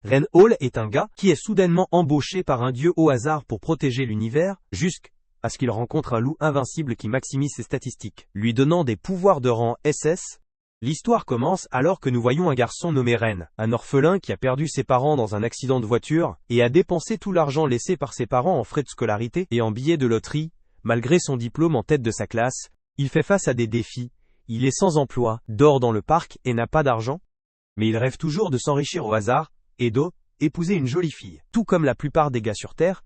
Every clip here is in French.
Ren Hall est un gars qui est soudainement embauché par un dieu au hasard pour protéger l'univers, jusqu'à ce qu'il rencontre un loup invincible qui maximise ses statistiques, lui donnant des pouvoirs de rang SS. L'histoire commence alors que nous voyons un garçon nommé Ren, un orphelin qui a perdu ses parents dans un accident de voiture, et a dépensé tout l'argent laissé par ses parents en frais de scolarité et en billets de loterie. Malgré son diplôme en tête de sa classe, il fait face à des défis. Il est sans emploi, dort dans le parc et n'a pas d'argent. Mais il rêve toujours de s'enrichir au hasard, et d'épouser une jolie fille. Tout comme la plupart des gars sur Terre,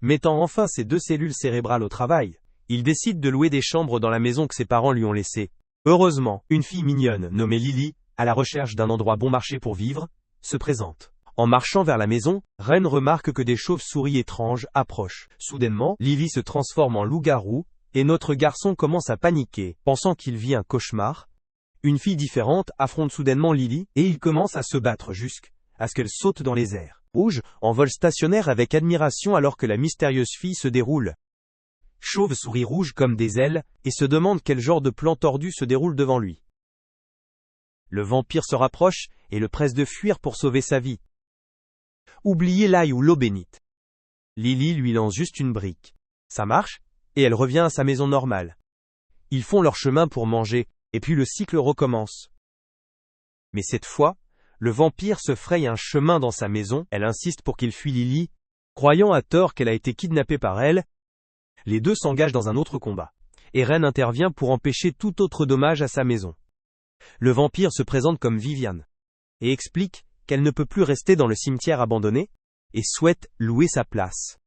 mettant enfin ses deux cellules cérébrales au travail, il décide de louer des chambres dans la maison que ses parents lui ont laissée. Heureusement, une fille mignonne, nommée Lily, à la recherche d'un endroit bon marché pour vivre, se présente. En marchant vers la maison, Ren remarque que des chauves-souris étranges approchent. Soudainement, Lily se transforme en loup-garou, et notre garçon commence à paniquer, pensant qu'il vit un cauchemar. Une fille différente affronte soudainement Lily, et ils commencent à se battre jusqu'à ce qu'elle saute dans les airs. Rouge envole stationnaire avec admiration alors que la mystérieuse fille se déroule. Chauve-souris rouge comme des ailes, et se demande quel genre de plan tordu se déroule devant lui. Le vampire se rapproche, et le presse de fuir pour sauver sa vie. Oubliez l'ail ou l'eau bénite. Lily lui lance juste une brique. Ça marche, et elle revient à sa maison normale. Ils font leur chemin pour manger, et puis le cycle recommence. Mais cette fois, le vampire se fraye un chemin dans sa maison, elle insiste pour qu'il fuit Lily, croyant à tort qu'elle a été kidnappée par elle. Les deux s'engagent dans un autre combat, et Ren intervient pour empêcher tout autre dommage à sa maison. Le vampire se présente comme Vivian, et explique qu'elle ne peut plus rester dans le cimetière abandonné, et souhaite louer sa place.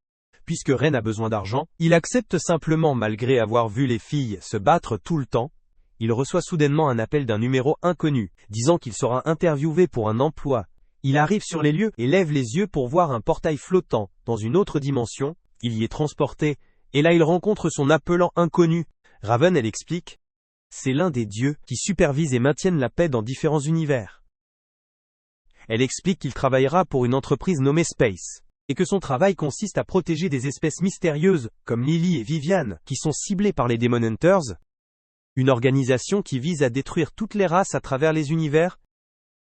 Puisque Ren a besoin d'argent, il accepte simplement malgré avoir vu les filles se battre tout le temps. Il reçoit soudainement un appel d'un numéro inconnu, disant qu'il sera interviewé pour un emploi. Il arrive sur les lieux et lève les yeux pour voir un portail flottant dans une autre dimension. Il y est transporté, et là il rencontre son appelant inconnu. Raven, elle explique. C'est l'un des dieux qui supervisent et maintiennent la paix dans différents univers. Elle explique qu'il travaillera pour une entreprise nommée Space, et que son travail consiste à protéger des espèces mystérieuses, comme Lily et Vivian, qui sont ciblées par les Demon Hunters, une organisation qui vise à détruire toutes les races à travers les univers.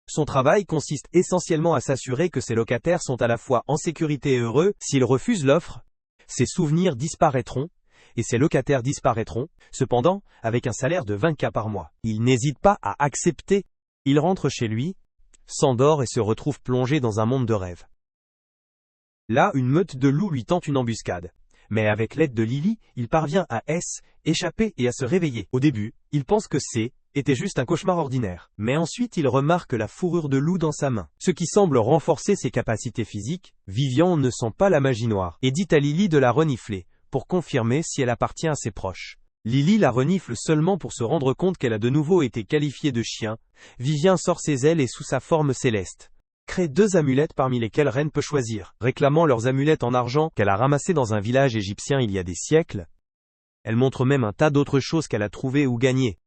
Son travail consiste essentiellement à s'assurer que ses locataires sont à la fois en sécurité et heureux. S'ils refusent l'offre, ses souvenirs disparaîtront, et ses locataires disparaîtront, cependant, avec un salaire de 20K par mois. Il n'hésite pas à accepter. Il rentre chez lui, s'endort et se retrouve plongé dans un monde de rêve. Là, une meute de loups lui tente une embuscade. Mais avec l'aide de Lily, il parvient à échapper et à se réveiller. Au début, il pense que était juste un cauchemar ordinaire. Mais ensuite il remarque la fourrure de loup dans sa main, ce qui semble renforcer ses capacités physiques. Vivian ne sent pas la magie noire, et dit à Lily de la renifler, pour confirmer si elle appartient à ses proches. Lily la renifle seulement pour se rendre compte qu'elle a de nouveau été qualifiée de chien. Vivian sort ses ailes et sous sa forme céleste crée 2 amulettes parmi lesquelles Ren peut choisir, réclamant leurs amulettes en argent qu'elle a ramassées dans un village égyptien il y a des siècles. Elle montre même un tas d'autres choses qu'elle a trouvées ou gagnées.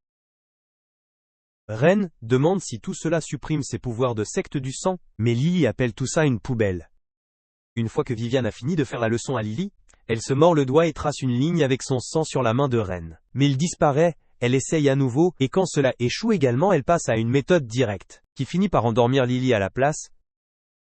Ren demande si tout cela supprime ses pouvoirs de secte du sang, mais Lily appelle tout ça une poubelle. Une fois que Vivian a fini de faire la leçon à Lily, elle se mord le doigt et trace une ligne avec son sang sur la main de Ren. Mais il disparaît, elle essaye à nouveau, et quand cela échoue également elle passe à une méthode directe, qui finit par endormir Lily à la place.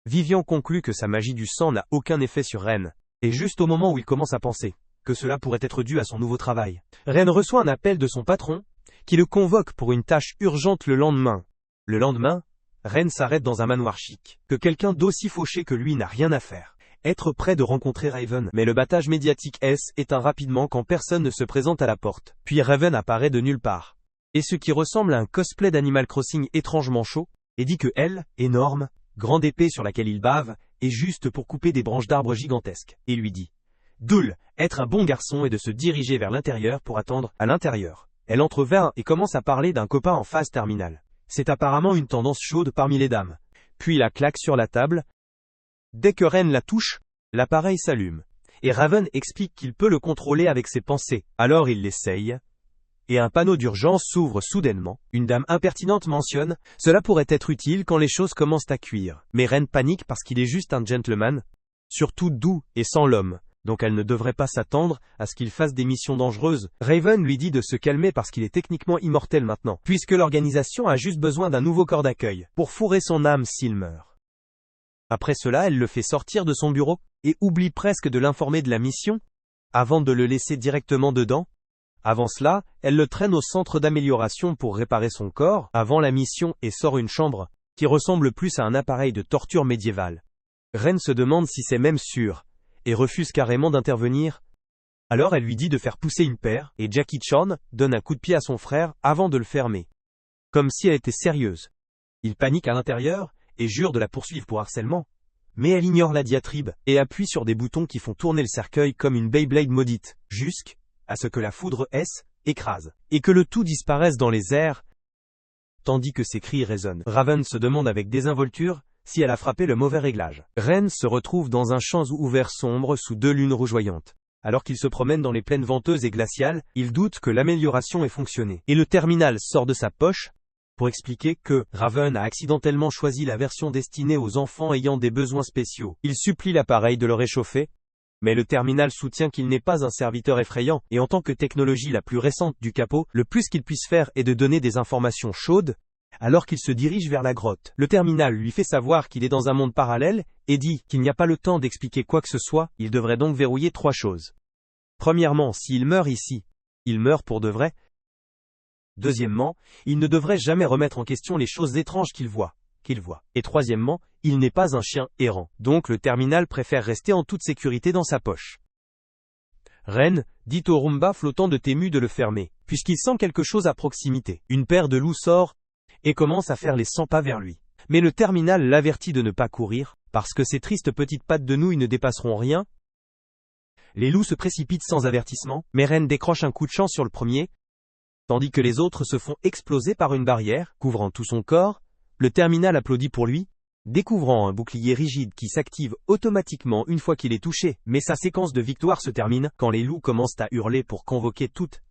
Vivian conclut que sa magie du sang n'a aucun effet sur Ren, et juste au moment où il commence à penser que cela pourrait être dû à son nouveau travail, Ren reçoit un appel de son patron, qui le convoque pour une tâche urgente le lendemain. Le lendemain, Ren s'arrête dans un manoir chic, que quelqu'un d'aussi fauché que lui n'a rien à faire. Être prêt de rencontrer Raven, mais le battage médiatique éteint rapidement quand personne ne se présente à la porte. Puis Raven apparaît de nulle part, et ce qui ressemble à un cosplay d'Animal Crossing étrangement chaud, et dit que elle, énorme, grande épée sur laquelle il bave, est juste pour couper des branches d'arbres gigantesques, et lui dit Doul, être un bon garçon et de se diriger vers l'intérieur pour attendre à l'intérieur. Elle entre vers et commence à parler d'un copain en phase terminale. C'est apparemment une tendance chaude parmi les dames. Puis la claque sur la table. Dès que Ren la touche, l'appareil s'allume. Et Raven explique qu'il peut le contrôler avec ses pensées. Alors il l'essaye. Et un panneau d'urgence s'ouvre soudainement. Une dame impertinente mentionne « Cela pourrait être utile quand les choses commencent à cuire ». Mais Ren panique parce qu'il est juste un gentleman, surtout doux et sans l'homme. Donc elle ne devrait pas s'attendre à ce qu'il fasse des missions dangereuses. Raven lui dit de se calmer parce qu'il est techniquement immortel maintenant, puisque l'organisation a juste besoin d'un nouveau corps d'accueil pour fourrer son âme s'il meurt. Après cela, elle le fait sortir de son bureau, et oublie presque de l'informer de la mission, avant de le laisser directement dedans. Avant cela, elle le traîne au centre d'amélioration pour réparer son corps, avant la mission, et sort une chambre, qui ressemble plus à un appareil de torture médiéval. Ren se demande si c'est même sûr, et refuse carrément d'intervenir. Alors elle lui dit de faire pousser une paire, et Jackie Chan donne un coup de pied à son frère avant de le fermer. Comme si elle était sérieuse. Il panique à l'intérieur, et jure de la poursuivre pour harcèlement. Mais elle ignore la diatribe, et appuie sur des boutons qui font tourner le cercueil comme une Beyblade maudite, jusqu'à ce que la foudre écrase, et que le tout disparaisse dans les airs, tandis que ses cris résonnent. Raven se demande avec désinvolture si elle a frappé le mauvais réglage. Ren se retrouve dans un champ ouvert sombre sous 2 lunes rougeoyantes. Alors qu'il se promène dans les plaines venteuses et glaciales, il doute que l'amélioration ait fonctionné. Et le terminal sort de sa poche pour expliquer que Raven a accidentellement choisi la version destinée aux enfants ayant des besoins spéciaux. Il supplie l'appareil de le réchauffer, mais le terminal soutient qu'il n'est pas un serviteur effrayant, et en tant que technologie la plus récente du capot, le plus qu'il puisse faire est de donner des informations chaudes, alors qu'il se dirige vers la grotte. Le terminal lui fait savoir qu'il est dans un monde parallèle, et dit qu'il n'y a pas le temps d'expliquer quoi que ce soit, il devrait donc verrouiller 3 choses. Premièrement, s'il meurt ici, il meurt pour de vrai. Deuxièmement, il ne devrait jamais remettre en question les choses étranges qu'il voit. Et troisièmement, il n'est pas un chien errant, donc le terminal préfère rester en toute sécurité dans sa poche. Ren dit au Roomba flottant de Temu de le fermer, puisqu'il sent quelque chose à proximité. Une paire de loups sort, et commence à faire les 100 pas vers lui. Mais le terminal l'avertit de ne pas courir, parce que ses tristes petites pattes de nouilles ne dépasseront rien. Les loups se précipitent sans avertissement, mais Ren décroche un coup de chance sur le premier, tandis que les autres se font exploser par une barrière, couvrant tout son corps. Le terminal applaudit pour lui, découvrant un bouclier rigide qui s'active automatiquement une fois qu'il est touché, mais sa séquence de victoire se termine quand les loups commencent à hurler pour convoquer toute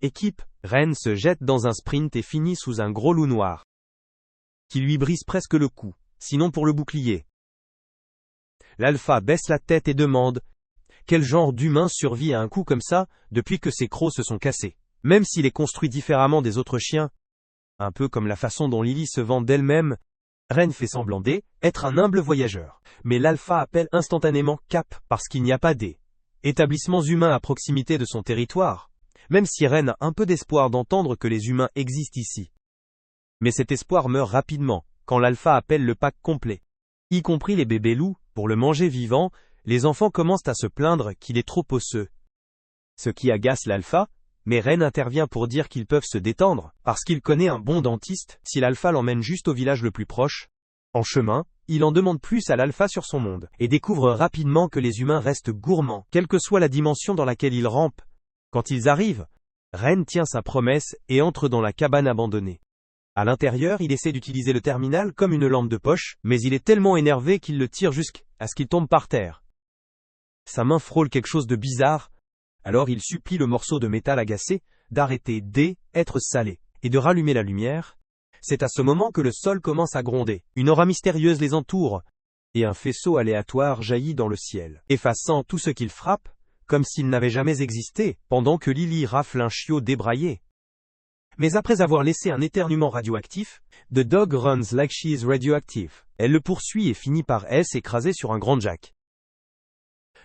l'équipe. Ren se jette dans un sprint et finit sous un gros loup noir, qui lui brise presque le cou, sinon pour le bouclier. L'alpha baisse la tête et demande « Quel genre d'humain survit à un coup comme ça, depuis que ses crocs se sont cassés ?» Même s'il est construit différemment des autres chiens, un peu comme la façon dont Lily se vend d'elle-même, Ren fait semblant d'être un humble voyageur. Mais l'alpha appelle instantanément Cap, parce qu'il n'y a pas d'établissements humains à proximité de son territoire, même si Ren a un peu d'espoir d'entendre que les humains existent ici. Mais cet espoir meurt rapidement, quand l'alpha appelle le pack complet, y compris les bébés loups, pour le manger vivant. Les enfants commencent à se plaindre qu'il est trop osseux, ce qui agace l'alpha. Mais Ren intervient pour dire qu'ils peuvent se détendre, parce qu'il connaît un bon dentiste, si l'alpha l'emmène juste au village le plus proche. En chemin, il en demande plus à l'alpha sur son monde, et découvre rapidement que les humains restent gourmands, quelle que soit la dimension dans laquelle ils rampent. Quand ils arrivent, Ren tient sa promesse et entre dans la cabane abandonnée. À l'intérieur, il essaie d'utiliser le terminal comme une lampe de poche, mais il est tellement énervé qu'il le tire jusqu'à ce qu'il tombe par terre. Sa main frôle quelque chose de bizarre. Alors il supplie le morceau de métal agacé d'arrêter d'être salé, et de rallumer la lumière. C'est à ce moment que le sol commence à gronder, une aura mystérieuse les entoure, et un faisceau aléatoire jaillit dans le ciel, effaçant tout ce qu'il frappe, comme s'il n'avait jamais existé, pendant que Lily rafle un chiot débraillé. Mais après avoir laissé un éternuement radioactif, The dog runs like she is radioactive. Elle le poursuit et finit par s'écraser sur un grand jack.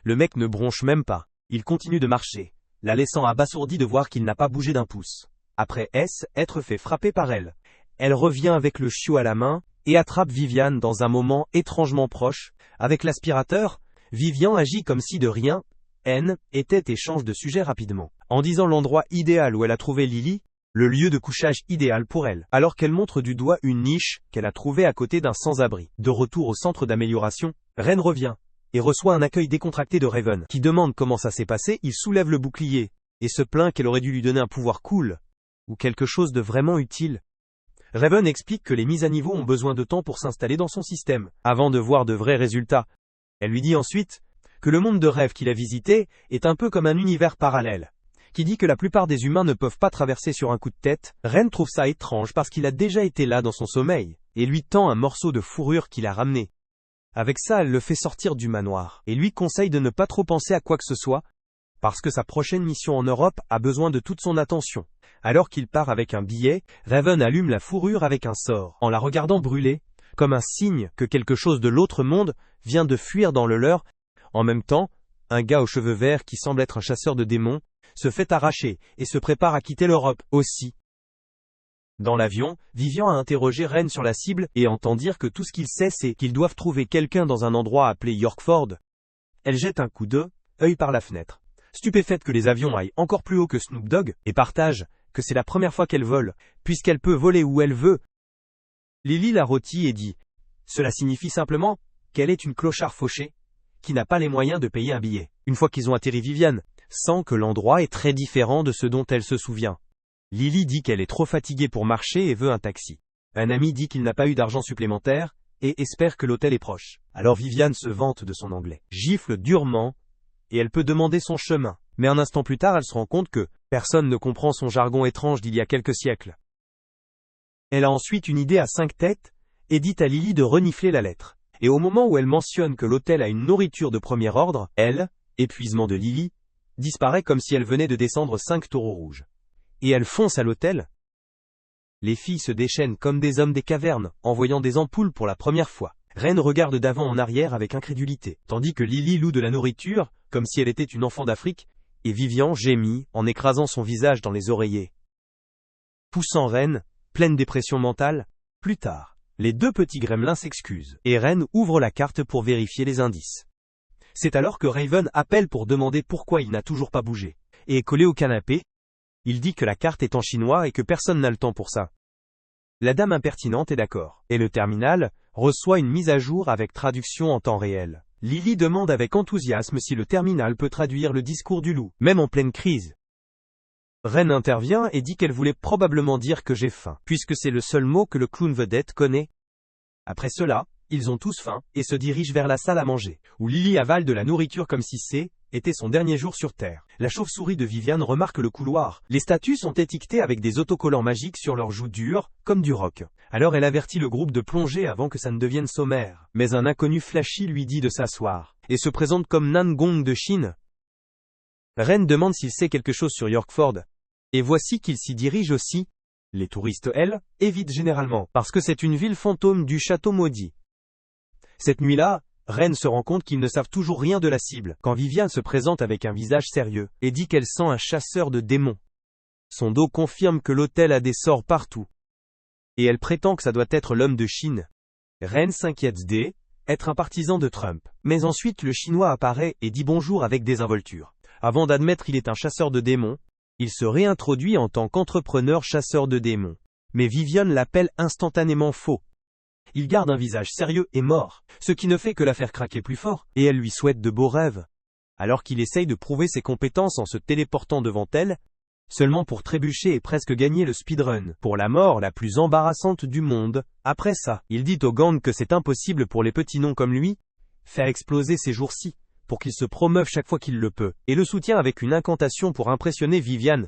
Le mec ne bronche même pas. Il continue de marcher, la laissant abasourdie de voir qu'il n'a pas bougé d'un pouce. Après être fait frapper par elle, elle revient avec le chiot à la main, et attrape Vivian dans un moment étrangement proche. Avec l'aspirateur, Vivian agit comme si de rien était et change de sujet rapidement, en disant l'endroit idéal où elle a trouvé Lily, le lieu de couchage idéal pour elle, alors qu'elle montre du doigt une niche qu'elle a trouvée à côté d'un sans-abri. De retour au centre d'amélioration, Ren revient et reçoit un accueil décontracté de Raven, qui demande comment ça s'est passé. Il soulève le bouclier, et se plaint qu'elle aurait dû lui donner un pouvoir cool, ou quelque chose de vraiment utile. Raven explique que les mises à niveau ont besoin de temps pour s'installer dans son système, avant de voir de vrais résultats. Elle lui dit ensuite que le monde de rêve qu'il a visité est un peu comme un univers parallèle, qui dit que la plupart des humains ne peuvent pas traverser sur un coup de tête. Ren trouve ça étrange parce qu'il a déjà été là dans son sommeil, et lui tend un morceau de fourrure qu'il a ramené. Avec ça, elle le fait sortir du manoir, et lui conseille de ne pas trop penser à quoi que ce soit, parce que sa prochaine mission en Europe a besoin de toute son attention. Alors qu'il part avec un billet, Raven allume la fourrure avec un sort. En la regardant brûler, comme un signe que quelque chose de l'autre monde vient de fuir dans le leur. En même temps, un gars aux cheveux verts qui semble être un chasseur de démons se fait arracher et se prépare à quitter l'Europe aussi. Dans l'avion, Vivian a interrogé Ren sur la cible et entend dire que tout ce qu'il sait c'est qu'ils doivent trouver quelqu'un dans un endroit appelé Yorkford. Elle jette un coup d'œil par la fenêtre, stupéfaite que les avions aillent encore plus haut que Snoop Dogg, et partage que c'est la première fois qu'elle vole, puisqu'elle peut voler où elle veut. Lily la rôtit et dit « Cela signifie simplement qu'elle est une clochard fauchée, qui n'a pas les moyens de payer un billet. » Une fois qu'ils ont atterri, Vivian sent que l'endroit est très différent de ce dont elle se souvient. Lily dit qu'elle est trop fatiguée pour marcher et veut un taxi. Un ami dit qu'il n'a pas eu d'argent supplémentaire et espère que l'hôtel est proche. Alors Vivian se vante de son anglais, gifle durement et elle peut demander son chemin. Mais un instant plus tard, elle se rend compte que personne ne comprend son jargon étrange d'il y a quelques siècles. Elle a ensuite une idée à 5 têtes et dit à Lily de renifler la lettre. Et au moment où elle mentionne que l'hôtel a une nourriture de premier ordre, elle, épuisement de Lily, disparaît comme si elle venait de descendre 5 taureaux rouges. Et elle fonce à l'hôtel. Les filles se déchaînent comme des hommes des cavernes, en voyant des ampoules pour la première fois. Ren regarde d'avant en arrière avec incrédulité, tandis que Lily loue de la nourriture, comme si elle était une enfant d'Afrique, et Vivian gémit en écrasant son visage dans les oreillers. Poussant Ren, pleine dépression mentale, plus tard, les 2 petits gremlins s'excusent, et Ren ouvre la carte pour vérifier les indices. C'est alors que Raven appelle pour demander pourquoi il n'a toujours pas bougé, et est collé au canapé. Il dit que la carte est en chinois et que personne n'a le temps pour ça. La dame impertinente est d'accord, et le terminal reçoit une mise à jour avec traduction en temps réel. Lily demande avec enthousiasme si le terminal peut traduire le discours du loup, même en pleine crise. Ren intervient et dit qu'elle voulait probablement dire que j'ai faim, puisque c'est le seul mot que le clown vedette connaît. Après cela, ils ont tous faim et se dirigent vers la salle à manger, où Lily avale de la nourriture comme si était son dernier jour sur Terre. La chauve-souris de Vivian remarque le couloir. Les statues sont étiquetées avec des autocollants magiques sur leurs joues dures, comme du roc. Alors elle avertit le groupe de plonger avant que ça ne devienne sommaire. Mais un inconnu flashy lui dit de s'asseoir, et se présente comme Nan Gong de Chine. Ren demande s'il sait quelque chose sur Yorkford. Et voici qu'il s'y dirige aussi. Les touristes, elles, évitent généralement, parce que c'est une ville fantôme du château maudit. Cette nuit-là, Ren se rend compte qu'ils ne savent toujours rien de la cible, quand Vivian se présente avec un visage sérieux, et dit qu'elle sent un chasseur de démons. Son dos confirme que l'hôtel a des sorts partout. Et elle prétend que ça doit être l'homme de Chine. Ren s'inquiète d'être un partisan de Trump. Mais ensuite le Chinois apparaît et dit bonjour avec désinvolture. Avant d'admettre qu'il est un chasseur de démons, il se réintroduit en tant qu'entrepreneur chasseur de démons. Mais Vivian l'appelle instantanément faux. Il garde un visage sérieux et mort, ce qui ne fait que la faire craquer plus fort, et elle lui souhaite de beaux rêves. Alors qu'il essaye de prouver ses compétences en se téléportant devant elle, seulement pour trébucher et presque gagner le speedrun, pour la mort la plus embarrassante du monde. Après ça, il dit au gang que c'est impossible pour les petits noms comme lui, faire exploser ces jours-ci, pour qu'il se promeuve chaque fois qu'il le peut, et le soutient avec une incantation pour impressionner Vivian.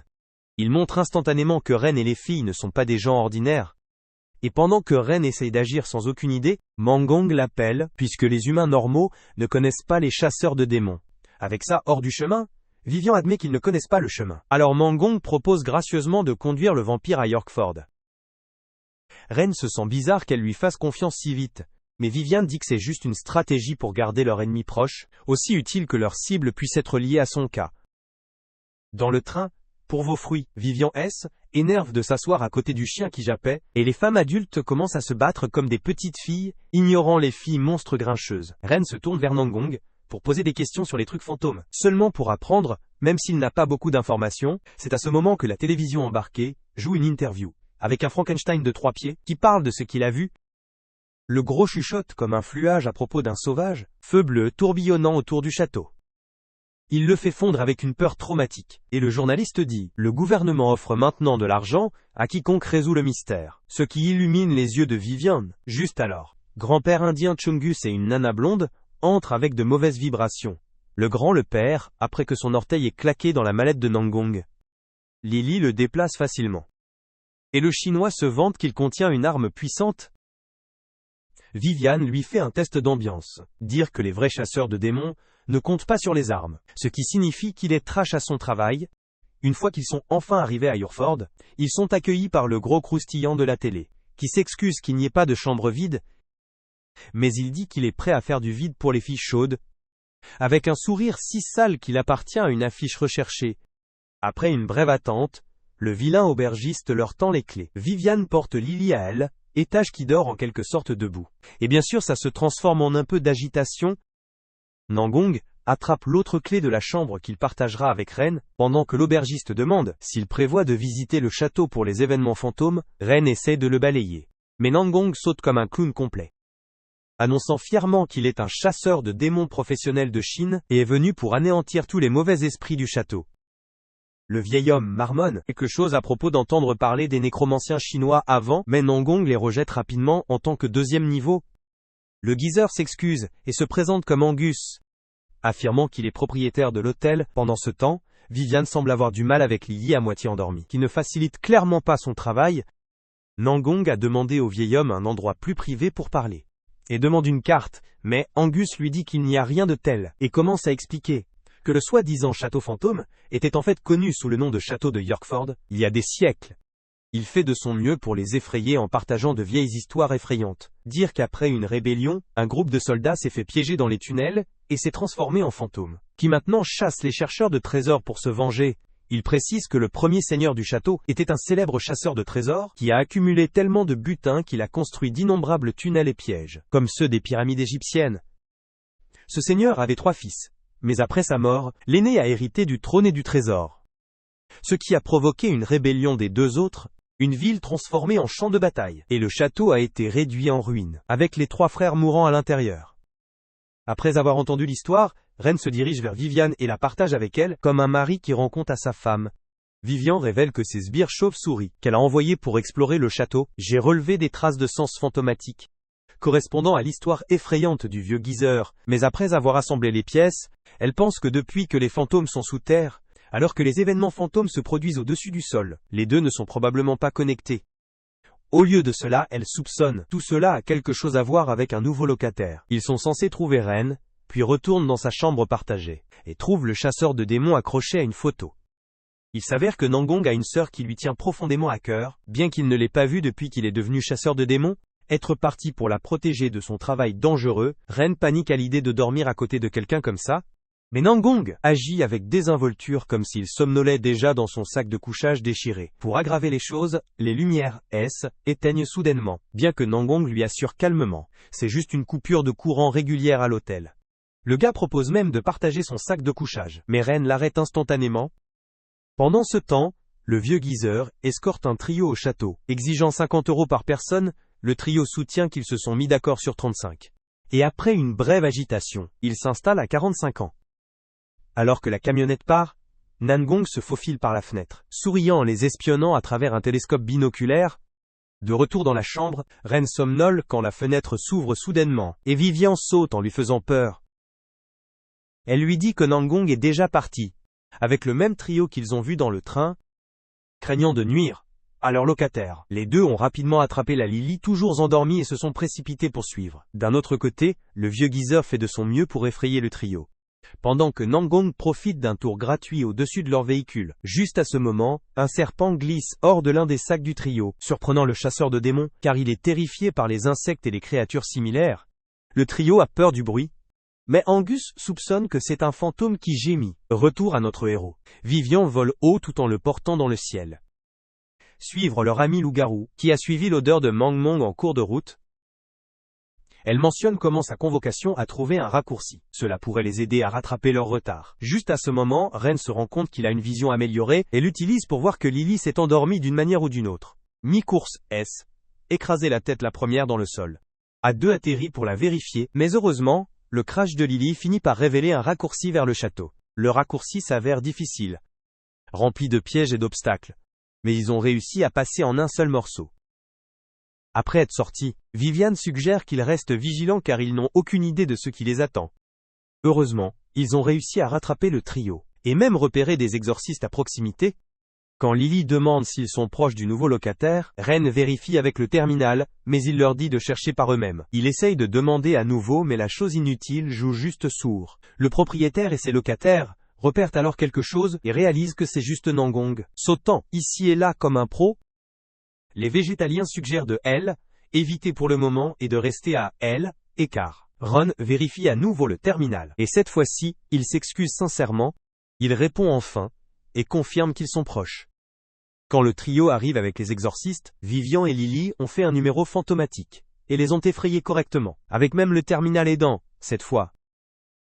Il montre instantanément que Ren et les filles ne sont pas des gens ordinaires. Et pendant que Ren essaye d'agir sans aucune idée, Mangong l'appelle, puisque les humains normaux ne connaissent pas les chasseurs de démons. Avec ça hors du chemin, Vivian admet qu'ils ne connaissent pas le chemin. Alors Mangong propose gracieusement de conduire le vampire à Yorkford. Ren se sent bizarre qu'elle lui fasse confiance si vite, mais Vivian dit que c'est juste une stratégie pour garder leur ennemi proche, aussi utile que leur cible puisse être liée à son cas. Dans le train, pour vos fruits, Vivian énerve de s'asseoir à côté du chien qui jappait, et les femmes adultes commencent à se battre comme des petites filles, ignorant les filles monstres grincheuses. Ren se tourne vers Nangong, pour poser des questions sur les trucs fantômes, seulement pour apprendre, même s'il n'a pas beaucoup d'informations. C'est à ce moment que la télévision embarquée joue une interview, avec un Frankenstein de 3 pieds, qui parle de ce qu'il a vu. Le gros chuchote comme un fluage à propos d'un sauvage, feu bleu tourbillonnant autour du château. Il le fait fondre avec une peur traumatique, et le journaliste dit « Le gouvernement offre maintenant de l'argent à quiconque résout le mystère », ce qui illumine les yeux de Vivian. Juste alors, grand-père indien Chungus et une nana blonde entrent avec de mauvaises vibrations. Le grand le perd, après que son orteil est claqué dans la mallette de Nangong. Lily le déplace facilement. Et le chinois se vante qu'il contient une arme puissante. Vivian lui fait un test d'ambiance, dire que les vrais chasseurs de démons ne comptent pas sur les armes, ce qui signifie qu'il est trash à son travail. Une fois qu'ils sont enfin arrivés à Yorkford, ils sont accueillis par le gros croustillant de la télé, qui s'excuse qu'il n'y ait pas de chambre vide, mais il dit qu'il est prêt à faire du vide pour les filles chaudes, avec un sourire si sale qu'il appartient à une affiche recherchée. Après une brève attente, le vilain aubergiste leur tend les clés. Viviane porte Lily à elle, étage qui dort en quelque sorte debout. Et bien sûr ça se transforme en un peu d'agitation. Nangong attrape l'autre clé de la chambre qu'il partagera avec Ren, pendant que l'aubergiste demande s'il prévoit de visiter le château pour les événements fantômes. Ren essaie de le balayer. Mais Nangong saute comme un clown complet, annonçant fièrement qu'il est un chasseur de démons professionnel de Chine et est venu pour anéantir tous les mauvais esprits du château. Le vieil homme marmonne quelque chose à propos d'entendre parler des nécromanciens chinois avant, mais Nangong les rejette rapidement en tant que deuxième niveau. Le geezer s'excuse et se présente comme Angus, affirmant qu'il est propriétaire de l'hôtel. Pendant ce temps, Viviane semble avoir du mal avec Lily à moitié endormie, qui ne facilite clairement pas son travail. Nangong a demandé au vieil homme un endroit plus privé pour parler, et demande une carte, mais Angus lui dit qu'il n'y a rien de tel, et commence à expliquer que le soi-disant château fantôme était en fait connu sous le nom de château de Yorkford, il y a des siècles. Il fait de son mieux pour les effrayer en partageant de vieilles histoires effrayantes. Dire qu'après une rébellion, un groupe de soldats s'est fait piéger dans les tunnels, et s'est transformé en fantôme, qui maintenant chasse les chercheurs de trésors pour se venger. Il précise que le premier seigneur du château était un célèbre chasseur de trésors qui a accumulé tellement de butin qu'il a construit d'innombrables tunnels et pièges, comme ceux des pyramides égyptiennes. Ce seigneur avait 3 fils, mais après sa mort, l'aîné a hérité du trône et du trésor, ce qui a provoqué une rébellion des 2 autres, une ville transformée en champ de bataille, et le château a été réduit en ruine, avec les 3 frères mourant à l'intérieur. Après avoir entendu l'histoire, Ren se dirige vers Viviane et la partage avec elle, comme un mari qui rend compte à sa femme. Viviane révèle que ces sbires chauves-souris, qu'elle a envoyés pour explorer le château, j'ai relevé des traces de sens fantomatiques, correspondant à l'histoire effrayante du vieux geezer, mais après avoir assemblé les pièces, elle pense que depuis que les fantômes sont sous terre, alors que les événements fantômes se produisent au-dessus du sol, les deux ne sont probablement pas connectés. Au lieu de cela, elle soupçonne. Tout cela a quelque chose à voir avec un nouveau locataire. Ils sont censés trouver Ren, puis retournent dans sa chambre partagée, et trouvent le chasseur de démons accroché à une photo. Il s'avère que Nangong a une sœur qui lui tient profondément à cœur, bien qu'il ne l'ait pas vue depuis qu'il est devenu chasseur de démons. Être parti pour la protéger de son travail dangereux, Ren panique à l'idée de dormir à côté de quelqu'un comme ça. Mais Nangong agit avec désinvolture comme s'il somnolait déjà dans son sac de couchage déchiré. Pour aggraver les choses, les lumières éteignent soudainement, bien que Nangong lui assure calmement. C'est juste une coupure de courant régulière à l'hôtel. Le gars propose même de partager son sac de couchage, mais Ren l'arrête instantanément. Pendant ce temps, le vieux geezer escorte un trio au château, exigeant 50 € par personne. Le trio soutient qu'ils se sont mis d'accord sur 35. Et après une brève agitation, il s'installe à 45 ans. Alors que la camionnette part, Nangong se faufile par la fenêtre, souriant en les espionnant à travers un télescope binoculaire. De retour dans la chambre, Ren somnole quand la fenêtre s'ouvre soudainement, et Viviane saute en lui faisant peur. Elle lui dit que Nangong est déjà parti, avec le même trio qu'ils ont vu dans le train, craignant de nuire à leur locataire. Les deux ont rapidement attrapé la Lily toujours endormie et se sont précipités pour suivre. D'un autre côté, le vieux geezer fait de son mieux pour effrayer le trio, pendant que Nangong profite d'un tour gratuit au-dessus de leur véhicule. Juste à ce moment, un serpent glisse hors de l'un des sacs du trio, surprenant le chasseur de démons, car il est terrifié par les insectes et les créatures similaires. Le trio a peur du bruit, mais Angus soupçonne que c'est un fantôme qui gémit. Retour à notre héros. Viviane vole haut tout en le portant dans le ciel. Suivre leur ami loup-garou, qui a suivi l'odeur de Mang Mong en cours de route. Elle mentionne comment sa convocation a trouvé un raccourci. Cela pourrait les aider à rattraper leur retard. Juste à ce moment, Ren se rend compte qu'il a une vision améliorée et l'utilise pour voir que Lily s'est endormie d'une manière ou d'une autre. Mi-course, écraser la tête la première dans le sol. A2 atterrit pour la vérifier, mais heureusement, le crash de Lily finit par révéler un raccourci vers le château. Le raccourci s'avère difficile, rempli de pièges et d'obstacles, mais ils ont réussi à passer en un seul morceau. Après être sortis, Viviane suggère qu'ils restent vigilants car ils n'ont aucune idée de ce qui les attend. Heureusement, ils ont réussi à rattraper le trio, et même repérer des exorcistes à proximité. Quand Lily demande s'ils sont proches du nouveau locataire, Ren vérifie avec le terminal, mais il leur dit de chercher par eux-mêmes. Il essaye de demander à nouveau mais la chose inutile joue juste sourd. Le propriétaire et ses locataires repèrent alors quelque chose et réalisent que c'est juste Nangong, sautant ici et là comme un pro. Les végétaliens suggèrent de éviter pour le moment et de rester à écart. Ron vérifie à nouveau le terminal. Et cette fois-ci, il s'excuse sincèrement, il répond enfin, et confirme qu'ils sont proches. Quand le trio arrive avec les exorcistes, Vivian et Lily ont fait un numéro fantomatique, et les ont effrayés correctement, avec même le terminal aidant, cette fois.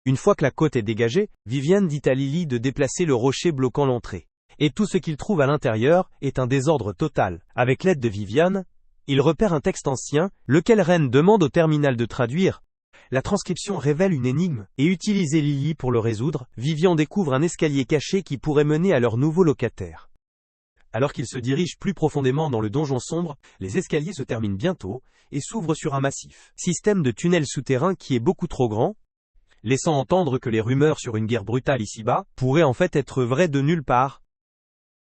Une fois que la côte est dégagée, Vivian dit à Lily de déplacer le rocher bloquant l'entrée. Et tout ce qu'il trouve à l'intérieur est un désordre total. Avec l'aide de Vivian, il repère un texte ancien, lequel Ren demande au terminal de traduire. La transcription révèle une énigme, et utiliser Lily pour le résoudre, Vivian découvre un escalier caché qui pourrait mener à leur nouveau locataire. Alors qu'ils se dirigent plus profondément dans le donjon sombre, les escaliers se terminent bientôt, et s'ouvrent sur un massif système de tunnels souterrains qui est beaucoup trop grand, laissant entendre que les rumeurs sur une guerre brutale ici-bas pourraient en fait être vraies de nulle part.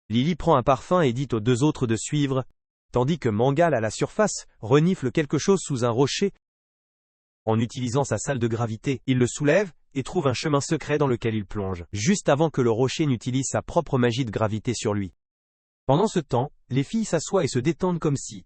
Lily prend un parfum et dit aux deux autres de suivre, tandis que Mangal à la surface renifle quelque chose sous un rocher. En utilisant sa salle de gravité, il le soulève et trouve un chemin secret dans lequel il plonge, juste avant que le rocher n'utilise sa propre magie de gravité sur lui. Pendant ce temps, les filles s'assoient et se détendent comme si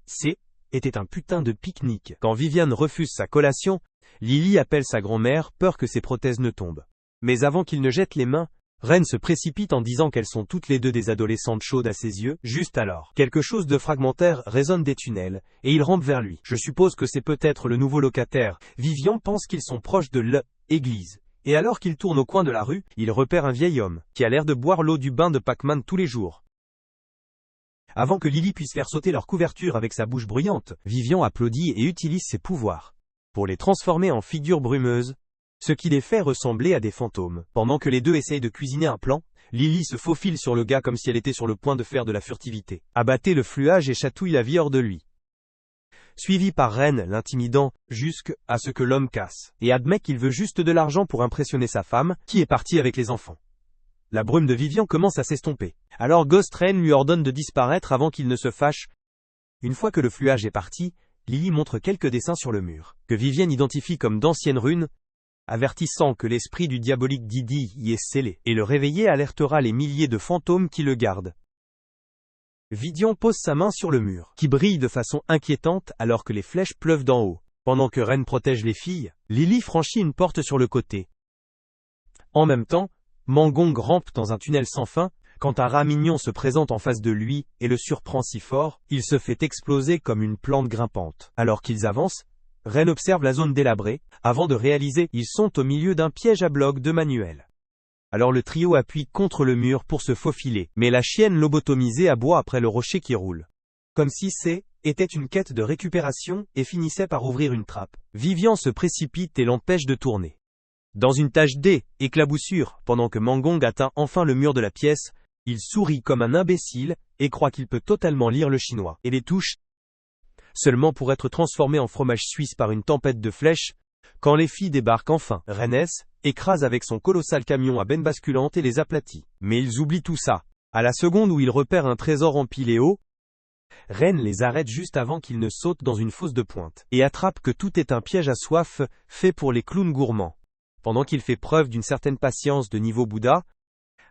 était un putain de pique-nique. Quand Vivian refuse sa collation, Lily appelle sa grand-mère, peur que ses prothèses ne tombent. Mais avant qu'il ne jette les mains, Ren se précipite en disant qu'elles sont toutes les deux des adolescentes chaudes à ses yeux. Juste alors, quelque chose de fragmentaire résonne des tunnels, et il rampe vers lui. Je suppose que c'est peut-être le nouveau locataire. Vivian pense qu'ils sont proches de l'église. Et alors qu'il tourne au coin de la rue, il repère un vieil homme, qui a l'air de boire l'eau du bain de Pac-Man tous les jours. Avant que Lily puisse faire sauter leur couverture avec sa bouche bruyante, Vivian applaudit et utilise ses pouvoirs pour les transformer en figures brumeuses, ce qui les fait ressembler à des fantômes. Pendant que les deux essayent de cuisiner un plan, Lily se faufile sur le gars comme si elle était sur le point de faire de la furtivité. Abattez le fluage et chatouille la vie hors de lui. Suivi par Ren l'intimidant jusqu'à ce que l'homme casse, et admet qu'il veut juste de l'argent pour impressionner sa femme, qui est partie avec les enfants. La brume de Vivian commence à s'estomper. Alors Ghost Ren lui ordonne de disparaître avant qu'il ne se fâche. Une fois que le fluage est parti, Lily montre quelques dessins sur le mur, que Vivian identifie comme d'anciennes runes, avertissant que l'esprit du diabolique Didi y est scellé, et le réveiller alertera les milliers de fantômes qui le gardent. Vivian pose sa main sur le mur, qui brille de façon inquiétante alors que les flèches pleuvent d'en haut. Pendant que Ren protège les filles, Lily franchit une porte sur le côté. En même temps, Mangong rampe dans un tunnel sans fin, quand un rat mignon se présente en face de lui et le surprend si fort, il se fait exploser comme une plante grimpante. Alors qu'ils avancent, Ren observe la zone délabrée, avant de réaliser qu'ils sont au milieu d'un piège à blocs de manuel. Alors le trio appuie contre le mur pour se faufiler, mais la chienne lobotomisée aboie après le rocher qui roule. Comme si était une quête de récupération et finissait par ouvrir une trappe. Vivian se précipite et l'empêche de tourner. Dans une tâche d'éclaboussure, pendant que Mangong atteint enfin le mur de la pièce, il sourit comme un imbécile et croit qu'il peut totalement lire le chinois, et les touche seulement pour être transformé en fromage suisse par une tempête de flèches. Quand les filles débarquent enfin, Ren écrase avec son colossal camion à benne basculante et les aplatit. Mais ils oublient tout ça. À la seconde où ils repèrent un trésor empilé haut, Ren les arrête juste avant qu'ils ne sautent dans une fosse de pointe, et attrape que tout est un piège à soif, fait pour les clowns gourmands. Pendant qu'il fait preuve d'une certaine patience de niveau Bouddha,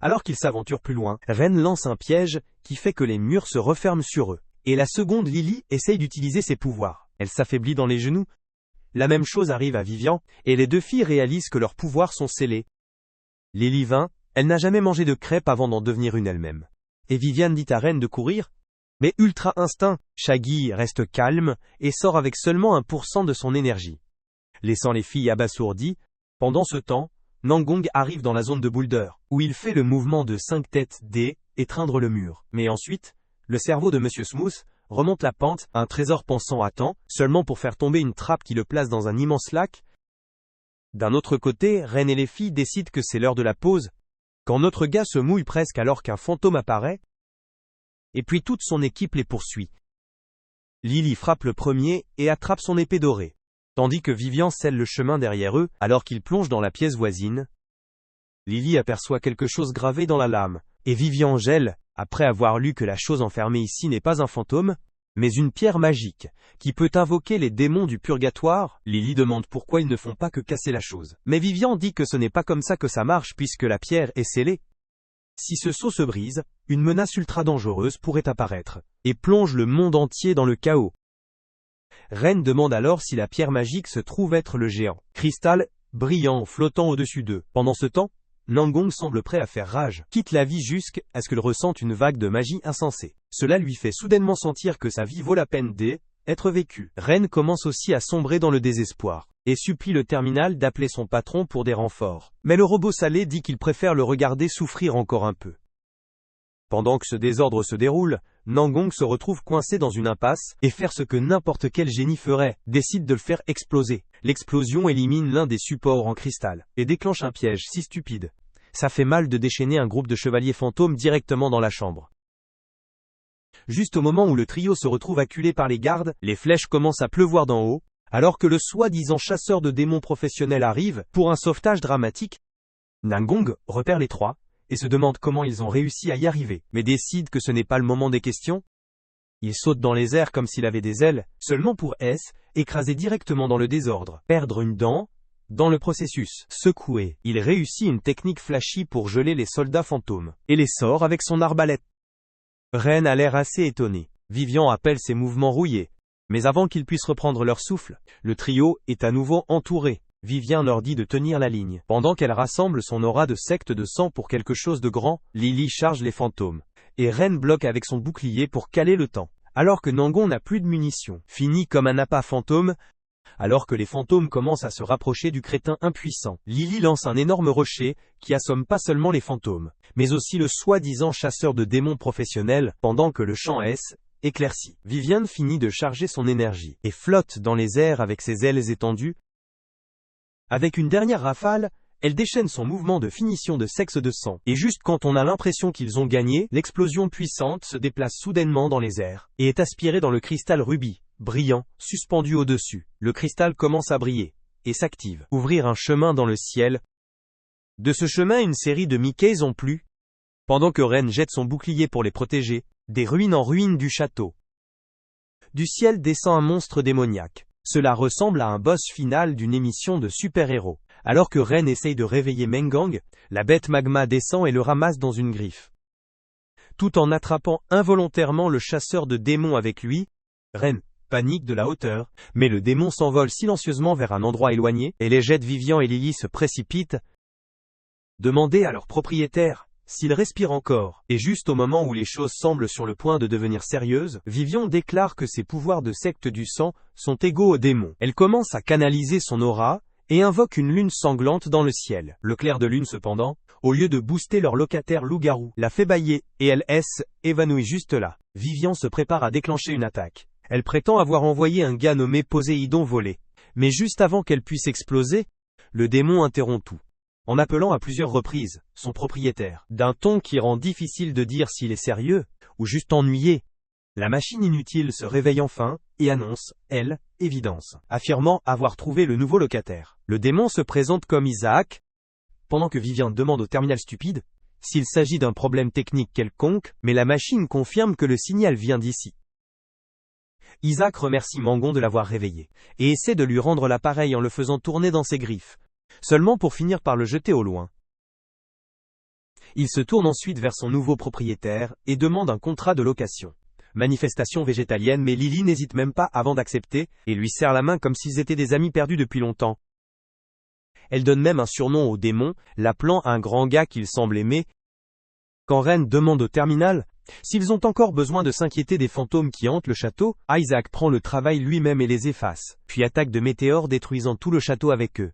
alors qu'il s'aventure plus loin, Ren lance un piège qui fait que les murs se referment sur eux. Et la seconde Lily essaye d'utiliser ses pouvoirs. Elle s'affaiblit dans les genoux. La même chose arrive à Vivian, et les deux filles réalisent que leurs pouvoirs sont scellés. Lily vint, elle n'a jamais mangé de crêpes avant d'en devenir une elle-même. Et Vivian dit à Ren de courir, mais ultra instinct, Shaggy reste calme et sort avec seulement 1% de son énergie. Laissant les filles abasourdies, pendant ce temps, Mangong arrive dans la zone de Boulder, où il fait le mouvement de 5 têtes étreindre le mur. Mais ensuite, le cerveau de Monsieur Smooth remonte la pente, un trésor pensant à temps, seulement pour faire tomber une trappe qui le place dans un immense lac. D'un autre côté, Ren et les filles décident que c'est l'heure de la pause, quand notre gars se mouille presque alors qu'un fantôme apparaît, et puis toute son équipe les poursuit. Lily frappe le premier et attrape son épée dorée, tandis que Vivian scelle le chemin derrière eux alors qu'ils plongent dans la pièce voisine. Lily aperçoit quelque chose gravé dans la lame, et Vivian gèle, après avoir lu que la chose enfermée ici n'est pas un fantôme, mais une pierre magique, qui peut invoquer les démons du purgatoire. Lily demande pourquoi ils ne font pas que casser la chose. Mais Vivian dit que ce n'est pas comme ça que ça marche puisque la pierre est scellée. Si ce sceau se brise, une menace ultra dangereuse pourrait apparaître, et plonge le monde entier dans le chaos. Ren demande alors si la pierre magique se trouve être le géant cristal, brillant, flottant au-dessus d'eux. Pendant ce temps, Nangong semble prêt à faire rage, quitte la vie jusqu'à ce qu'il ressente une vague de magie insensée. Cela lui fait soudainement sentir que sa vie vaut la peine d'être vécue. Ren commence aussi à sombrer dans le désespoir, et supplie le terminal d'appeler son patron pour des renforts. Mais le robot salé dit qu'il préfère le regarder souffrir encore un peu. Pendant que ce désordre se déroule, Nangong se retrouve coincé dans une impasse, et faire ce que n'importe quel génie ferait, décide de le faire exploser. L'explosion élimine l'un des supports en cristal, et déclenche un piège si stupide. Ça fait mal de déchaîner un groupe de chevaliers fantômes directement dans la chambre. Juste au moment où le trio se retrouve acculé par les gardes, les flèches commencent à pleuvoir d'en haut, alors que le soi-disant chasseur de démons professionnel arrive, pour un sauvetage dramatique. Nangong repère les trois, et se demande comment ils ont réussi à y arriver, mais décide que ce n'est pas le moment des questions. Il saute dans les airs comme s'il avait des ailes, seulement pour écraser directement dans le désordre, perdre une dent. Dans le processus, secoué, il réussit une technique flashy pour geler les soldats fantômes, et les sort avec son arbalète. Ren a l'air assez étonné. Vivian appelle ses mouvements rouillés. Mais avant qu'ils puissent reprendre leur souffle, le trio est à nouveau entouré. Vivian leur dit de tenir la ligne. Pendant qu'elle rassemble son aura de secte de sang pour quelque chose de grand, Lily charge les fantômes. Et Ren bloque avec son bouclier pour caler le temps. Alors que Nangong n'a plus de munitions, fini comme un appât fantôme. Alors que les fantômes commencent à se rapprocher du crétin impuissant, Lily lance un énorme rocher, qui assomme pas seulement les fantômes, mais aussi le soi-disant chasseur de démons professionnel, pendant que le champ éclairci. Vivian finit de charger son énergie, et flotte dans les airs avec ses ailes étendues. Avec une dernière rafale, elle déchaîne son mouvement de finition de sexe de sang, et juste quand on a l'impression qu'ils ont gagné, l'explosion puissante se déplace soudainement dans les airs, et est aspirée dans le cristal rubis, brillant, suspendu au-dessus. Le cristal commence à briller, et s'active, ouvrir un chemin dans le ciel. De ce chemin une série de Mickeys ont plu. Pendant que Ren jette son bouclier pour les protéger, des ruines en ruines du château. Du ciel descend un monstre démoniaque. Cela ressemble à un boss final d'une émission de super-héros. Alors que Ren essaye de réveiller Mengang, la bête magma descend et le ramasse dans une griffe. Tout en attrapant involontairement le chasseur de démons avec lui, Ren panique de la hauteur, mais le démon s'envole silencieusement vers un endroit éloigné, et les jets de Vivian et Lily se précipitent. Demandez à leur propriétaire s'il respire encore, et juste au moment où les choses semblent sur le point de devenir sérieuses, Vivian déclare que ses pouvoirs de secte du sang sont égaux aux démons. Elle commence à canaliser son aura, et invoque une lune sanglante dans le ciel. Le clair de lune cependant, au lieu de booster leur locataire loup-garou, la fait bâiller, et elle évanouit juste là. Vivian se prépare à déclencher une attaque. Elle prétend avoir envoyé un gars nommé Poséidon voler. Mais juste avant qu'elle puisse exploser, le démon interrompt tout, en appelant à plusieurs reprises son propriétaire, d'un ton qui rend difficile de dire s'il est sérieux, ou juste ennuyé. La machine inutile se réveille enfin, et annonce, elle, évidence, affirmant avoir trouvé le nouveau locataire. Le démon se présente comme Isaac, pendant que Vivian demande au terminal stupide s'il s'agit d'un problème technique quelconque, mais la machine confirme que le signal vient d'ici. Isaac remercie Mangon de l'avoir réveillé, et essaie de lui rendre l'appareil en le faisant tourner dans ses griffes, seulement pour finir par le jeter au loin. Il se tourne ensuite vers son nouveau propriétaire, et demande un contrat de location. Manifestation végétalienne, mais Lily n'hésite même pas avant d'accepter, et lui serre la main comme s'ils étaient des amis perdus depuis longtemps. Elle donne même un surnom au démon, l'appelant un grand gars qu'il semble aimer. Quand Ren demande au terminal s'ils ont encore besoin de s'inquiéter des fantômes qui hantent le château, Isaac prend le travail lui-même et les efface, puis attaque de météores détruisant tout le château avec eux.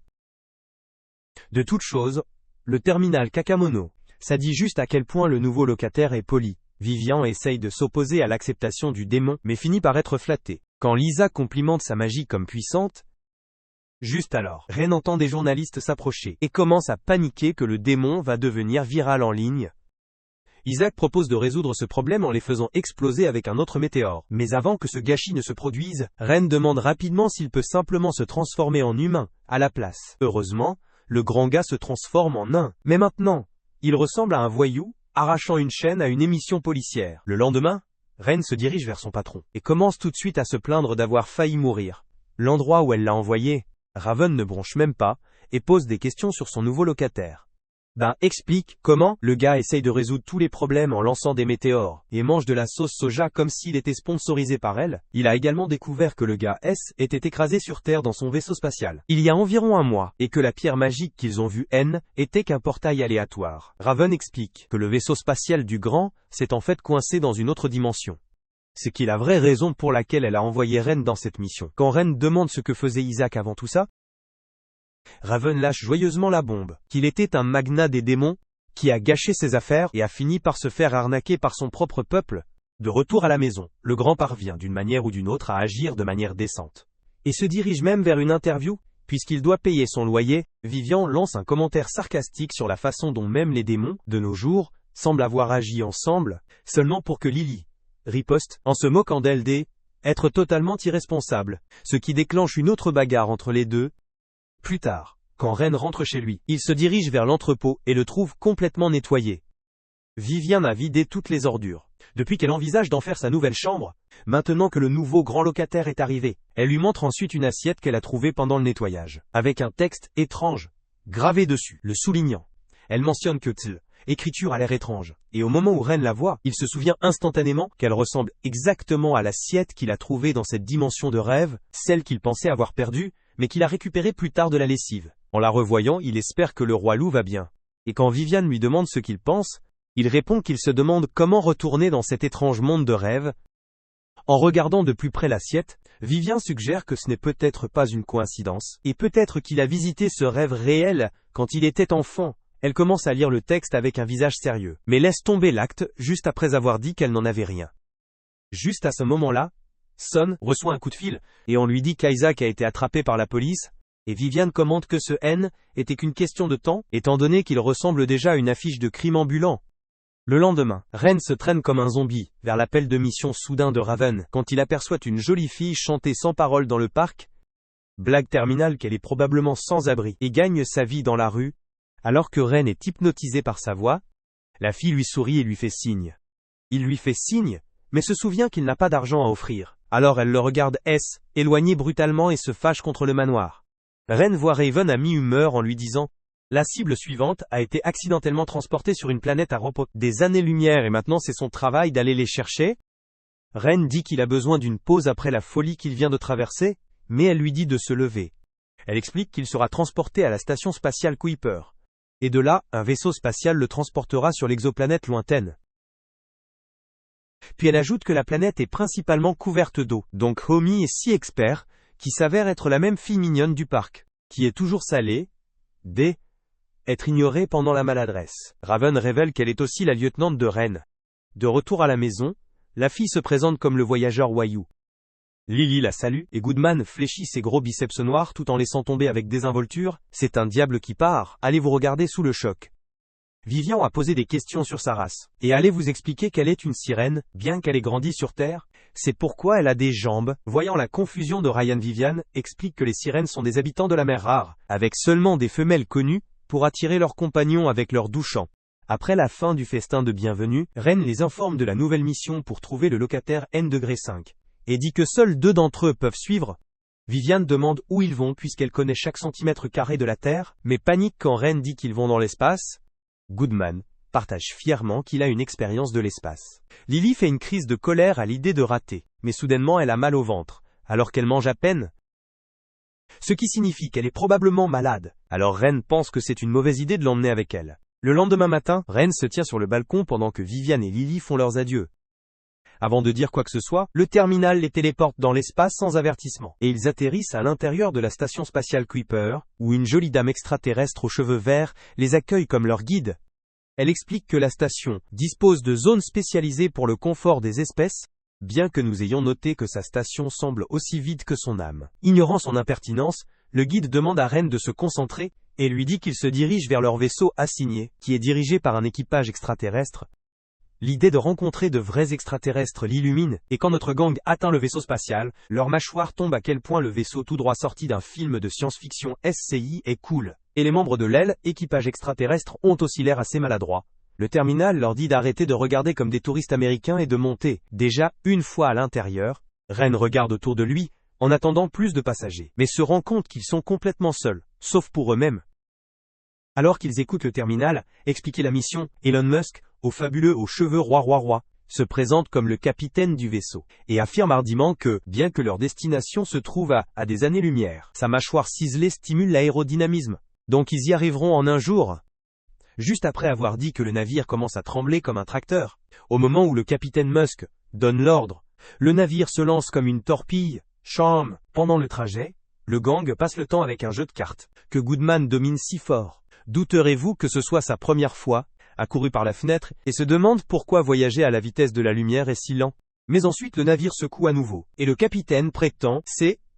De toute chose, le terminal Kakamono, ça dit juste à quel point le nouveau locataire est poli. Vivian essaye de s'opposer à l'acceptation du démon, mais finit par être flatté. Quand Lisa complimente sa magie comme puissante, juste alors, Ren entend des journalistes s'approcher, et commence à paniquer que le démon va devenir viral en ligne. Isaac propose de résoudre ce problème en les faisant exploser avec un autre météore. Mais avant que ce gâchis ne se produise, Ren demande rapidement s'il peut simplement se transformer en humain, à la place. Heureusement, le grand gars se transforme en nain. Mais maintenant, il ressemble à un voyou, arrachant une chaîne à une émission policière. Le lendemain, Ren se dirige vers son patron, et commence tout de suite à se plaindre d'avoir failli mourir. L'endroit où elle l'a envoyé, Raven ne bronche même pas, et pose des questions sur son nouveau locataire. Explique comment le gars essaye de résoudre tous les problèmes en lançant des météores, et mange de la sauce soja comme s'il était sponsorisé par elle. Il a également découvert que le gars S était écrasé sur Terre dans son vaisseau spatial, il y a environ un mois, et que la pierre magique qu'ils ont vue N était qu'un portail aléatoire. Raven explique que le vaisseau spatial du grand s'est en fait coincé dans une autre dimension. C'est qui la vraie raison pour laquelle elle a envoyé Ren dans cette mission. Quand Ren demande ce que faisait Isaac avant tout ça, Raven lâche joyeusement la bombe, qu'il était un magnat des démons, qui a gâché ses affaires et a fini par se faire arnaquer par son propre peuple. De retour à la maison, le grand parvient d'une manière ou d'une autre à agir de manière décente. Et se dirige même vers une interview, puisqu'il doit payer son loyer. Vivian lance un commentaire sarcastique sur la façon dont même les démons, de nos jours, semblent avoir agi ensemble, seulement pour que Lily riposte, en se moquant d'elle être totalement irresponsable, ce qui déclenche une autre bagarre entre les deux. Plus tard, quand Ren rentre chez lui, il se dirige vers l'entrepôt et le trouve complètement nettoyé. Vivian a vidé toutes les ordures, depuis qu'elle envisage d'en faire sa nouvelle chambre, maintenant que le nouveau grand locataire est arrivé. Elle lui montre ensuite une assiette qu'elle a trouvée pendant le nettoyage, avec un texte étrange, gravé dessus, le soulignant. Elle mentionne que écriture a l'air étrange, et au moment où Ren la voit, il se souvient instantanément qu'elle ressemble exactement à l'assiette qu'il a trouvée dans cette dimension de rêve, celle qu'il pensait avoir perdue, mais qu'il a récupérée plus tard de la lessive. En la revoyant, il espère que le roi loup va bien. Et quand Vivian lui demande ce qu'il pense, il répond qu'il se demande comment retourner dans cet étrange monde de rêve. En regardant de plus près l'assiette, Vivian suggère que ce n'est peut-être pas une coïncidence, et peut-être qu'il a visité ce rêve réel quand il était enfant. Elle commence à lire le texte avec un visage sérieux, mais laisse tomber l'acte juste après avoir dit qu'elle n'en avait rien. Juste à ce moment-là, Son reçoit un coup de fil, et on lui dit qu'Isaac a été attrapé par la police, et Vivian commente que ce N était qu'une question de temps, étant donné qu'il ressemble déjà à une affiche de crime ambulant. Le lendemain, Ren se traîne comme un zombie, vers l'appel de mission soudain de Raven, quand il aperçoit une jolie fille chanter sans parole dans le parc. Blague terminale qu'elle est probablement sans abri, et gagne sa vie dans la rue. Alors que Ren est hypnotisé par sa voix, la fille lui sourit et lui fait signe. Il lui fait signe, mais se souvient qu'il n'a pas d'argent à offrir. Alors elle le regarde éloigner brutalement et se fâche contre le manoir. Ren voit Raven à mi-humeur en lui disant « La cible suivante a été accidentellement transportée sur une planète à repos des années-lumière et maintenant c'est son travail d'aller les chercher ?» Ren dit qu'il a besoin d'une pause après la folie qu'il vient de traverser, mais elle lui dit de se lever. Elle explique qu'il sera transporté à la station spatiale Kuiper. Et de là, un vaisseau spatial le transportera sur l'exoplanète lointaine. Puis elle ajoute que la planète est principalement couverte d'eau, donc Homie est si expert, qui s'avère être la même fille mignonne du parc, qui est toujours salée, être ignorée pendant la maladresse. Raven révèle qu'elle est aussi la lieutenante de Ren. De retour à la maison, la fille se présente comme le voyageur Wayu. Lily la salue, et Goodman fléchit ses gros biceps noirs tout en laissant tomber avec désinvolture « C'est un diable qui part, allez vous regarder sous le choc ». Vivian a posé des questions sur sa race, et allez vous expliquer qu'elle est une sirène, bien qu'elle ait grandi sur Terre. C'est pourquoi elle a des jambes. Voyant la confusion de Ryan, Vivian explique que les sirènes sont des habitants de la mer rare, avec seulement des femelles connues, pour attirer leurs compagnons avec leur doux chant. Après la fin du festin de bienvenue, Ren les informe de la nouvelle mission pour trouver le locataire N-5. Et dit que seuls 2 d'entre eux peuvent suivre. Vivian demande où ils vont puisqu'elle connaît chaque centimètre carré de la Terre, mais panique quand Ren dit qu'ils vont dans l'espace. Goodman partage fièrement qu'il a une expérience de l'espace. Lily fait une crise de colère à l'idée de rater, mais soudainement elle a mal au ventre, alors qu'elle mange à peine. Ce qui signifie qu'elle est probablement malade. Alors Ren pense que c'est une mauvaise idée de l'emmener avec elle. Le lendemain matin, Ren se tient sur le balcon pendant que Vivian et Lily font leurs adieux. Avant de dire quoi que ce soit, le terminal les téléporte dans l'espace sans avertissement, et ils atterrissent à l'intérieur de la station spatiale Kuiper, où une jolie dame extraterrestre aux cheveux verts les accueille comme leur guide. Elle explique que la station dispose de zones spécialisées pour le confort des espèces, bien que nous ayons noté que sa station semble aussi vide que son âme. Ignorant son impertinence, le guide demande à Ren de se concentrer, et lui dit qu'il se dirige vers leur vaisseau assigné, qui est dirigé par un équipage extraterrestre. L'idée de rencontrer de vrais extraterrestres l'illumine, et quand notre gang atteint le vaisseau spatial, leur mâchoire tombe à quel point le vaisseau tout droit sorti d'un film de science-fiction SCI est cool. Et les membres de l'aile, équipage extraterrestre, ont aussi l'air assez maladroits. Le terminal leur dit d'arrêter de regarder comme des touristes américains et de monter. Déjà, une fois à l'intérieur, Ren regarde autour de lui, en attendant plus de passagers, mais se rend compte qu'ils sont complètement seuls, sauf pour eux-mêmes. Alors qu'ils écoutent le terminal expliquer la mission, Elon Musk, au fabuleux aux cheveux roi, se présente comme le capitaine du vaisseau, et affirme hardiment que, bien que leur destination se trouve à des années-lumière, sa mâchoire ciselée stimule l'aérodynamisme. Donc ils y arriveront en un jour. Juste après avoir dit que le navire commence à trembler comme un tracteur, au moment où le capitaine Musk donne l'ordre, le navire se lance comme une torpille, charme. Pendant le trajet, le gang passe le temps avec un jeu de cartes, que Goodman domine si fort. Douterez-vous que ce soit sa première fois, accouru par la fenêtre, et se demande pourquoi voyager à la vitesse de la lumière est si lent. Mais ensuite le navire secoue à nouveau, et le capitaine prétend,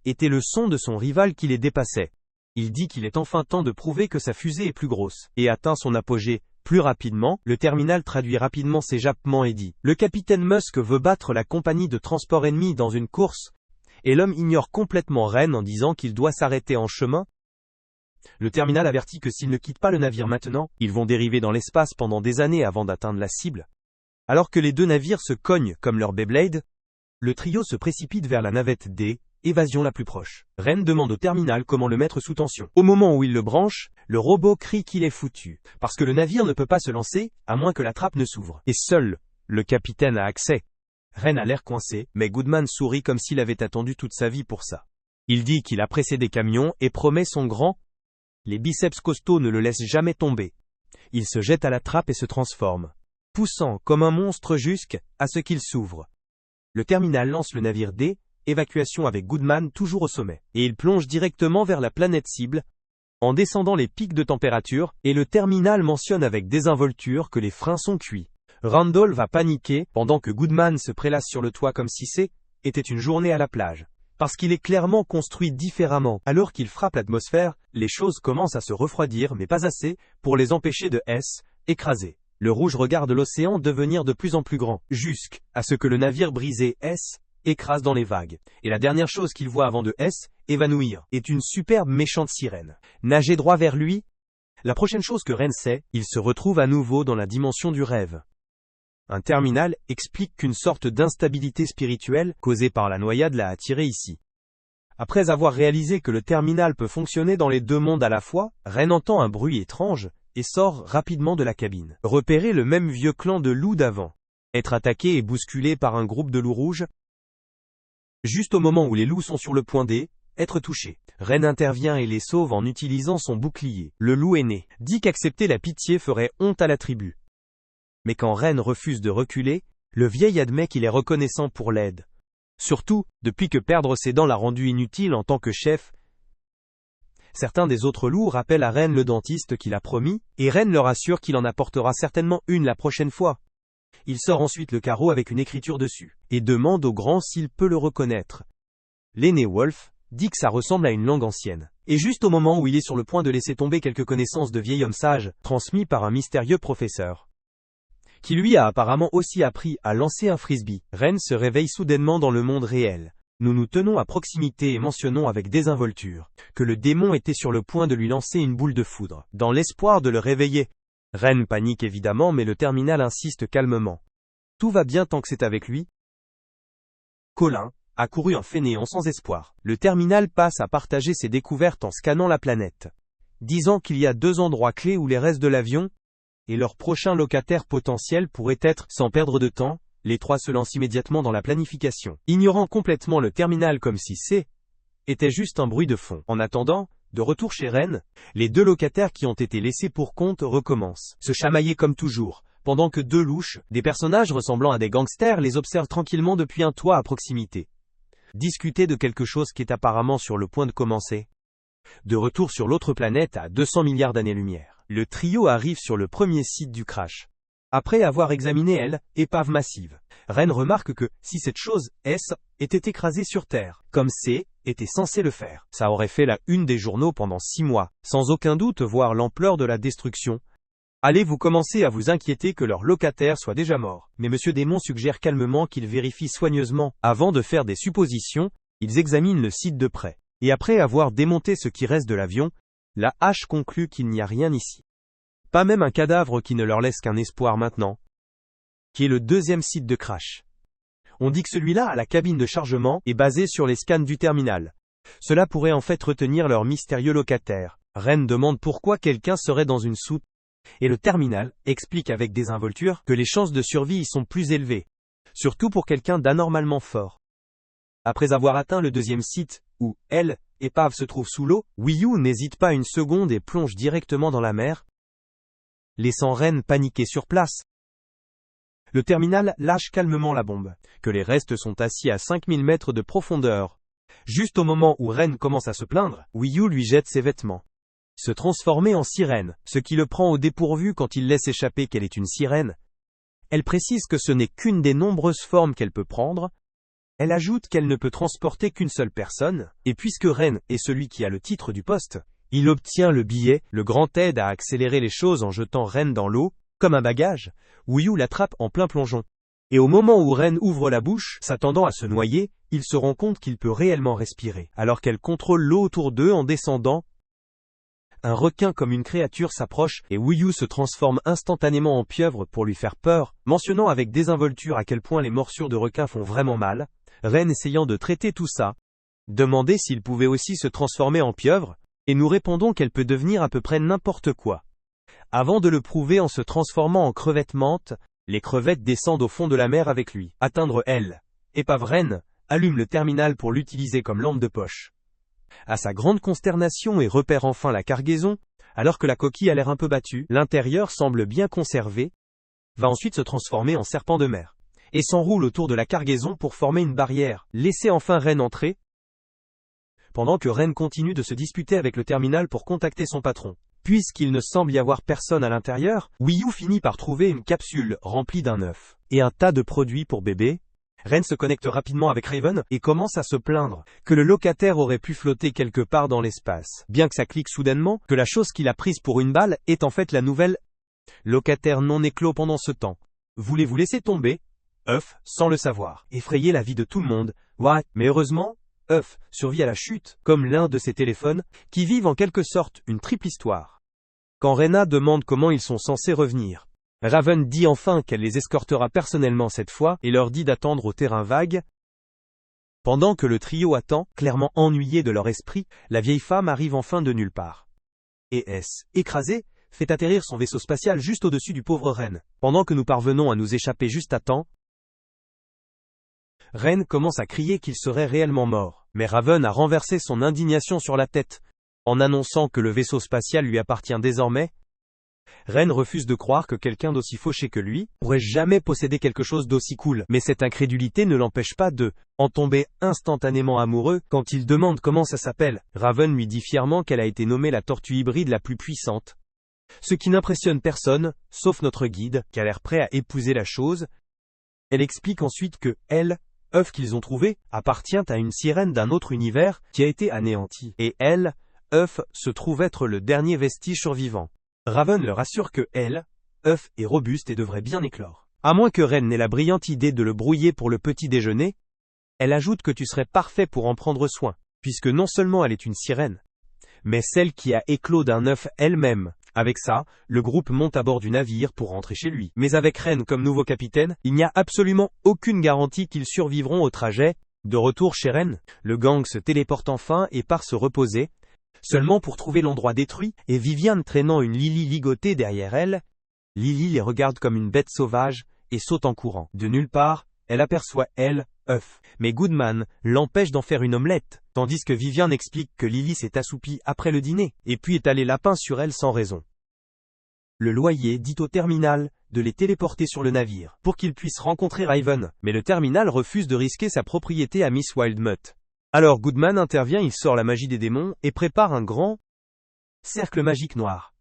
était le son de son rival qui les dépassait. Il dit qu'il est enfin temps de prouver que sa fusée est plus grosse, et atteint son apogée. Plus rapidement, le terminal traduit rapidement ses jappements et dit « Le capitaine Musk veut battre la compagnie de transport ennemie dans une course », et l'homme ignore complètement Ren en disant qu'il doit s'arrêter en chemin. Le terminal avertit que s'ils ne quittent pas le navire maintenant, ils vont dériver dans l'espace pendant des années avant d'atteindre la cible. Alors que les deux navires se cognent comme leur Beyblade, le trio se précipite vers la navette D, évasion la plus proche. Ren demande au terminal comment le mettre sous tension. Au moment où il le branche, le robot crie qu'il est foutu, parce que le navire ne peut pas se lancer, à moins que la trappe ne s'ouvre. Et seul le capitaine a accès. Ren a l'air coincé, mais Goodman sourit comme s'il avait attendu toute sa vie pour ça. Il dit qu'il a pressé des camions et promet son grand. Les biceps costauds ne le laissent jamais tomber. Il se jette à la trappe et se transforme, poussant comme un monstre jusqu'à ce qu'il s'ouvre. Le terminal lance le navire D, évacuation avec Goodman toujours au sommet, et il plonge directement vers la planète cible, en descendant les pics de température, et le terminal mentionne avec désinvolture que les freins sont cuits. Randall va paniquer, pendant que Goodman se prélasse sur le toit comme si était une journée à la plage. Parce qu'il est clairement construit différemment. Alors qu'il frappe l'atmosphère, les choses commencent à se refroidir mais pas assez, pour les empêcher de écraser. Le rouge regarde l'océan devenir de plus en plus grand, jusqu'à ce que le navire brisé écrase dans les vagues. Et la dernière chose qu'il voit avant de évanouir, est une superbe méchante sirène. Nager droit vers lui. La prochaine chose que Ren sait, il se retrouve à nouveau dans la dimension du rêve. Un terminal explique qu'une sorte d'instabilité spirituelle causée par la noyade l'a attiré ici. Après avoir réalisé que le terminal peut fonctionner dans les deux mondes à la fois, Ren entend un bruit étrange et sort rapidement de la cabine. Repérer le même vieux clan de loups d'avant. Être attaqué et bousculé par un groupe de loups rouges. Juste au moment où les loups sont sur le point d'être touchés. Ren intervient et les sauve en utilisant son bouclier. Le loup aîné dit qu'accepter la pitié ferait honte à la tribu. Mais quand Ren refuse de reculer, le vieil admet qu'il est reconnaissant pour l'aide. Surtout, depuis que perdre ses dents l'a rendu inutile en tant que chef. Certains des autres loups rappellent à Ren le dentiste qu'il a promis, et Ren leur assure qu'il en apportera certainement une la prochaine fois. Il sort ensuite le carreau avec une écriture dessus, et demande au grand s'il peut le reconnaître. L'aîné Wolf dit que ça ressemble à une langue ancienne. Et juste au moment où il est sur le point de laisser tomber quelques connaissances de vieil homme sage, transmis par un mystérieux professeur, qui lui a apparemment aussi appris à lancer un frisbee, Ren se réveille soudainement dans le monde réel. Nous nous tenons à proximité et mentionnons avec désinvolture que le démon était sur le point de lui lancer une boule de foudre, dans l'espoir de le réveiller. Ren panique évidemment, mais le terminal insiste calmement. Tout va bien tant que c'est avec lui. Colin a couru un fainéant sans espoir. Le terminal passe à partager ses découvertes en scannant la planète, disant qu'il y a 2 endroits clés où les restes de l'avion et leur prochain locataire potentiel pourraient être, sans perdre de temps, les 3 se lancent immédiatement dans la planification, ignorant complètement le terminal comme si était juste un bruit de fond. En attendant, de retour chez Ren, les 2 locataires qui ont été laissés pour compte recommencent, se chamailler comme toujours, pendant que 2 louches, des personnages ressemblant à des gangsters, les observent tranquillement depuis un toit à proximité. Discuter de quelque chose qui est apparemment sur le point de commencer. De retour sur l'autre planète à 200 milliards d'années-lumière. Le trio arrive sur le premier site du crash. Après avoir examiné épave massive, Ren remarque que, si cette chose, était écrasée sur Terre, comme était censé le faire, ça aurait fait la une des journaux pendant 6 mois, sans aucun doute voir l'ampleur de la destruction. Allez-vous commencer à vous inquiéter que leur locataire soit déjà mort? Mais Monsieur Démon suggère calmement qu'ils vérifient soigneusement. Avant de faire des suppositions, ils examinent le site de près. Et après avoir démonté ce qui reste de l'avion, la hache conclut qu'il n'y a rien ici. Pas même un cadavre qui ne leur laisse qu'un espoir maintenant. Qui est le 2e site de crash. On dit que celui-là, à la cabine de chargement, est basé sur les scans du terminal. Cela pourrait en fait retenir leur mystérieux locataire. Ren demande pourquoi quelqu'un serait dans une soute, et le terminal explique avec désinvolture que les chances de survie y sont plus élevées, surtout pour quelqu'un d'anormalement fort. Après avoir atteint le deuxième site, où, épave se trouve sous l'eau, Wiyu n'hésite pas une seconde et plonge directement dans la mer, laissant Ren paniquer sur place. Le terminal lâche calmement la bombe, que les restes sont assis à 5000 mètres de profondeur. Juste au moment où Ren commence à se plaindre, Wiyu lui jette ses vêtements. Se transformer en sirène, ce qui le prend au dépourvu quand il laisse échapper qu'elle est une sirène. Elle précise que ce n'est qu'une des nombreuses formes qu'elle peut prendre. Elle ajoute qu'elle ne peut transporter qu'une seule personne, et puisque Ren est celui qui a le titre du poste, il obtient le billet. Le grand aide à accélérer les choses en jetant Ren dans l'eau, comme un bagage. Wiyu l'attrape en plein plongeon. Et au moment où Ren ouvre la bouche, s'attendant à se noyer, il se rend compte qu'il peut réellement respirer, alors qu'elle contrôle l'eau autour d'eux en descendant. Un requin comme une créature s'approche et Wiyu se transforme instantanément en pieuvre pour lui faire peur, mentionnant avec désinvolture à quel point les morsures de requins font vraiment mal. Ren essayant de traiter tout ça, demandait s'il pouvait aussi se transformer en pieuvre, et nous répondons qu'elle peut devenir à peu près n'importe quoi. Avant de le prouver en se transformant en crevette menthe, les crevettes descendent au fond de la mer avec lui. Atteindre épave Ren, allume le terminal pour l'utiliser comme lampe de poche. À sa grande consternation et repère enfin la cargaison, alors que la coquille a l'air un peu battue, l'intérieur semble bien conservé, va ensuite se transformer en serpent de mer, et s'enroule autour de la cargaison pour former une barrière. Laissez enfin Ren entrer, pendant que Ren continue de se disputer avec le terminal pour contacter son patron. Puisqu'il ne semble y avoir personne à l'intérieur, Wiyu finit par trouver une capsule remplie d'un œuf, et un tas de produits pour bébé. Ren se connecte rapidement avec Raven et commence à se plaindre que le locataire aurait pu flotter quelque part dans l'espace, bien que ça clique soudainement, que la chose qu'il a prise pour une balle est en fait la nouvelle locataire non éclos pendant ce temps. Voulez-vous laisser tomber œuf, sans le savoir, effrayer la vie de tout le monde. Ouais, mais heureusement, œuf survit à la chute, comme l'un de ses téléphones, qui vivent en quelque sorte une triple histoire. Quand Rena demande comment ils sont censés revenir, Raven dit enfin qu'elle les escortera personnellement cette fois et leur dit d'attendre au terrain vague. Pendant que le trio attend, clairement ennuyé de leur esprit, la vieille femme arrive enfin de nulle part. Et écrasée, fait atterrir son vaisseau spatial juste au-dessus du pauvre Ren. Pendant que nous parvenons à nous échapper juste à temps, Ren commence à crier qu'il serait réellement mort, mais Raven a renversé son indignation sur la tête, en annonçant que le vaisseau spatial lui appartient désormais. Ren refuse de croire que quelqu'un d'aussi fauché que lui pourrait jamais posséder quelque chose d'aussi cool, mais cette incrédulité ne l'empêche pas de en tomber instantanément amoureux quand il demande comment ça s'appelle. Raven lui dit fièrement qu'elle a été nommée la tortue hybride la plus puissante. Ce qui n'impressionne personne, sauf notre guide, qui a l'air prêt à épouser la chose. Elle explique ensuite que œuf qu'ils ont trouvé, appartient à une sirène d'un autre univers qui a été anéanti, et œuf se trouve être le dernier vestige survivant. Raven leur assure que œuf est robuste et devrait bien éclore. À moins que Ren n'ait la brillante idée de le brouiller pour le petit déjeuner, elle ajoute que tu serais parfait pour en prendre soin, puisque non seulement elle est une sirène, mais celle qui a éclos d'un œuf elle-même. Avec ça, le groupe monte à bord du navire pour rentrer chez lui. Mais avec Ren comme nouveau capitaine, il n'y a absolument aucune garantie qu'ils survivront au trajet. De retour chez Ren, le gang se téléporte enfin et part se reposer, seulement pour trouver l'endroit détruit, et Vivian traînant une Lily ligotée derrière elle. Lily les regarde comme une bête sauvage, et saute en courant. De nulle part, elle aperçoit œuf. Mais Goodman l'empêche d'en faire une omelette, tandis que Vivian explique que Lily s'est assoupie après le dîner, et puis est allée lapin sur elle sans raison. Le loyer dit au terminal de les téléporter sur le navire, pour qu'ils puissent rencontrer Raven, mais le terminal refuse de risquer sa propriété à Miss Wildmutt. Alors Goodman intervient, il sort la magie des démons, et prépare un grand cercle magique noir,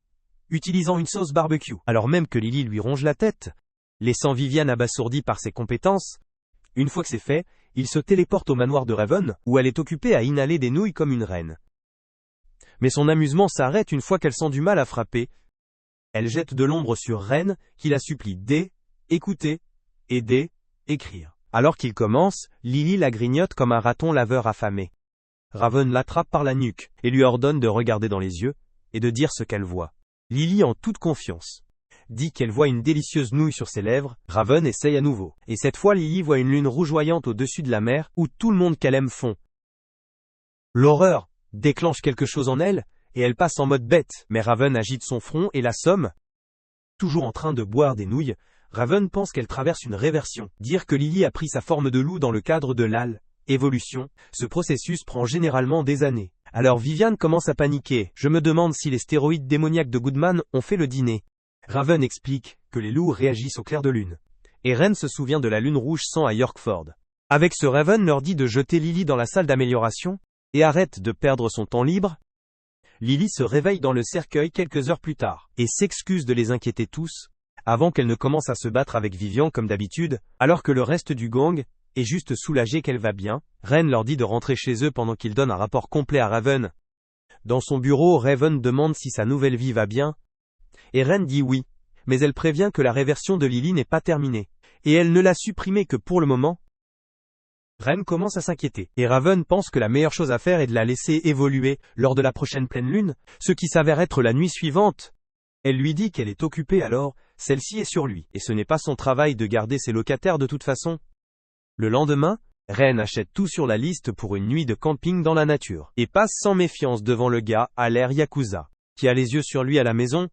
utilisant une sauce barbecue, alors même que Lily lui ronge la tête, laissant Vivian abasourdie par ses compétences. Une fois que c'est fait, il se téléporte au manoir de Raven, où elle est occupée à inhaler des nouilles comme une reine. Mais son amusement s'arrête une fois qu'elle sent du mal à frapper. Elle jette de l'ombre sur Ren, qui la supplie d'écouter, aider, écrire. Alors qu'il commence, Lily la grignote comme un raton laveur affamé. Raven l'attrape par la nuque, et lui ordonne de regarder dans les yeux, et de dire ce qu'elle voit. Lily, en toute confiance, dit qu'elle voit une délicieuse nouille sur ses lèvres. Raven essaye à nouveau, et cette fois Lily voit une lune rougeoyante au-dessus de la mer, où tout le monde qu'elle aime fond. L'horreur déclenche quelque chose en elle, et elle passe en mode bête. Mais Raven agite son front et l'assomme. Toujours en train de boire des nouilles, Raven pense qu'elle traverse une réversion. Dire que Lily a pris sa forme de loup dans le cadre de l'évolution, ce processus prend généralement des années. Alors Vivian commence à paniquer. Je me demande si les stéroïdes démoniaques de Goodman ont fait le dîner. Raven explique que les loups réagissent au clair de lune. Et Ren se souvient de la lune rouge sang à Yorkford. Avec ce, Raven leur dit de jeter Lily dans la salle d'amélioration, et arrête de perdre son temps libre. Lily se réveille dans le cercueil quelques heures plus tard, et s'excuse de les inquiéter tous, avant qu'elle ne commence à se battre avec Vivian comme d'habitude, alors que le reste du gang est juste soulagé qu'elle va bien. Ren leur dit de rentrer chez eux pendant qu'il donne un rapport complet à Raven. Dans son bureau, Raven demande si sa nouvelle vie va bien, et Ren dit oui, mais elle prévient que la réversion de Lily n'est pas terminée, et elle ne l'a supprimée que pour le moment. Ren commence à s'inquiéter, et Raven pense que la meilleure chose à faire est de la laisser évoluer lors de la prochaine pleine lune, ce qui s'avère être la nuit suivante. Elle lui dit qu'elle est occupée alors, celle-ci est sur lui, et ce n'est pas son travail de garder ses locataires de toute façon. Le lendemain, Ren achète tout sur la liste pour une nuit de camping dans la nature, et passe sans méfiance devant le gars à l'air Yakuza, qui a les yeux sur lui à la maison.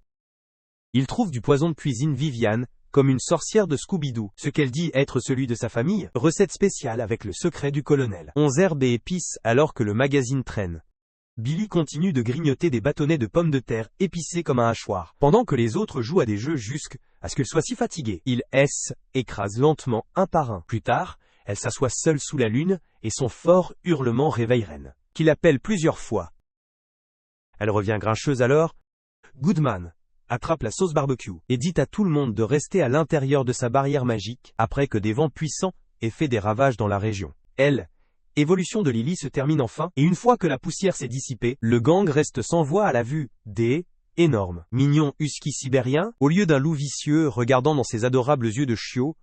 Il trouve du poison de cuisine Vivian, comme une sorcière de Scooby-Doo, ce qu'elle dit être celui de sa famille, recette spéciale avec le secret du colonel. 11 herbes et épices alors que le magazine traîne. Billy continue de grignoter des bâtonnets de pommes de terre épicés comme un hachoir, pendant que les autres jouent à des jeux jusqu'à ce qu'elle soit si fatiguée. Il écrase lentement un par un. Plus tard, elle s'assoit seule sous la lune, et son fort hurlement réveille Ren, qui l'appelle plusieurs fois. Elle revient grincheuse alors. Goodman attrape la sauce barbecue, et dit à tout le monde de rester à l'intérieur de sa barrière magique, après que des vents puissants aient fait des ravages dans la région. Évolution de Lily se termine enfin, et une fois que la poussière s'est dissipée, le gang reste sans voix à la vue des énormes, mignons huskies sibériens, au lieu d'un loup vicieux regardant dans ses adorables yeux de chiot.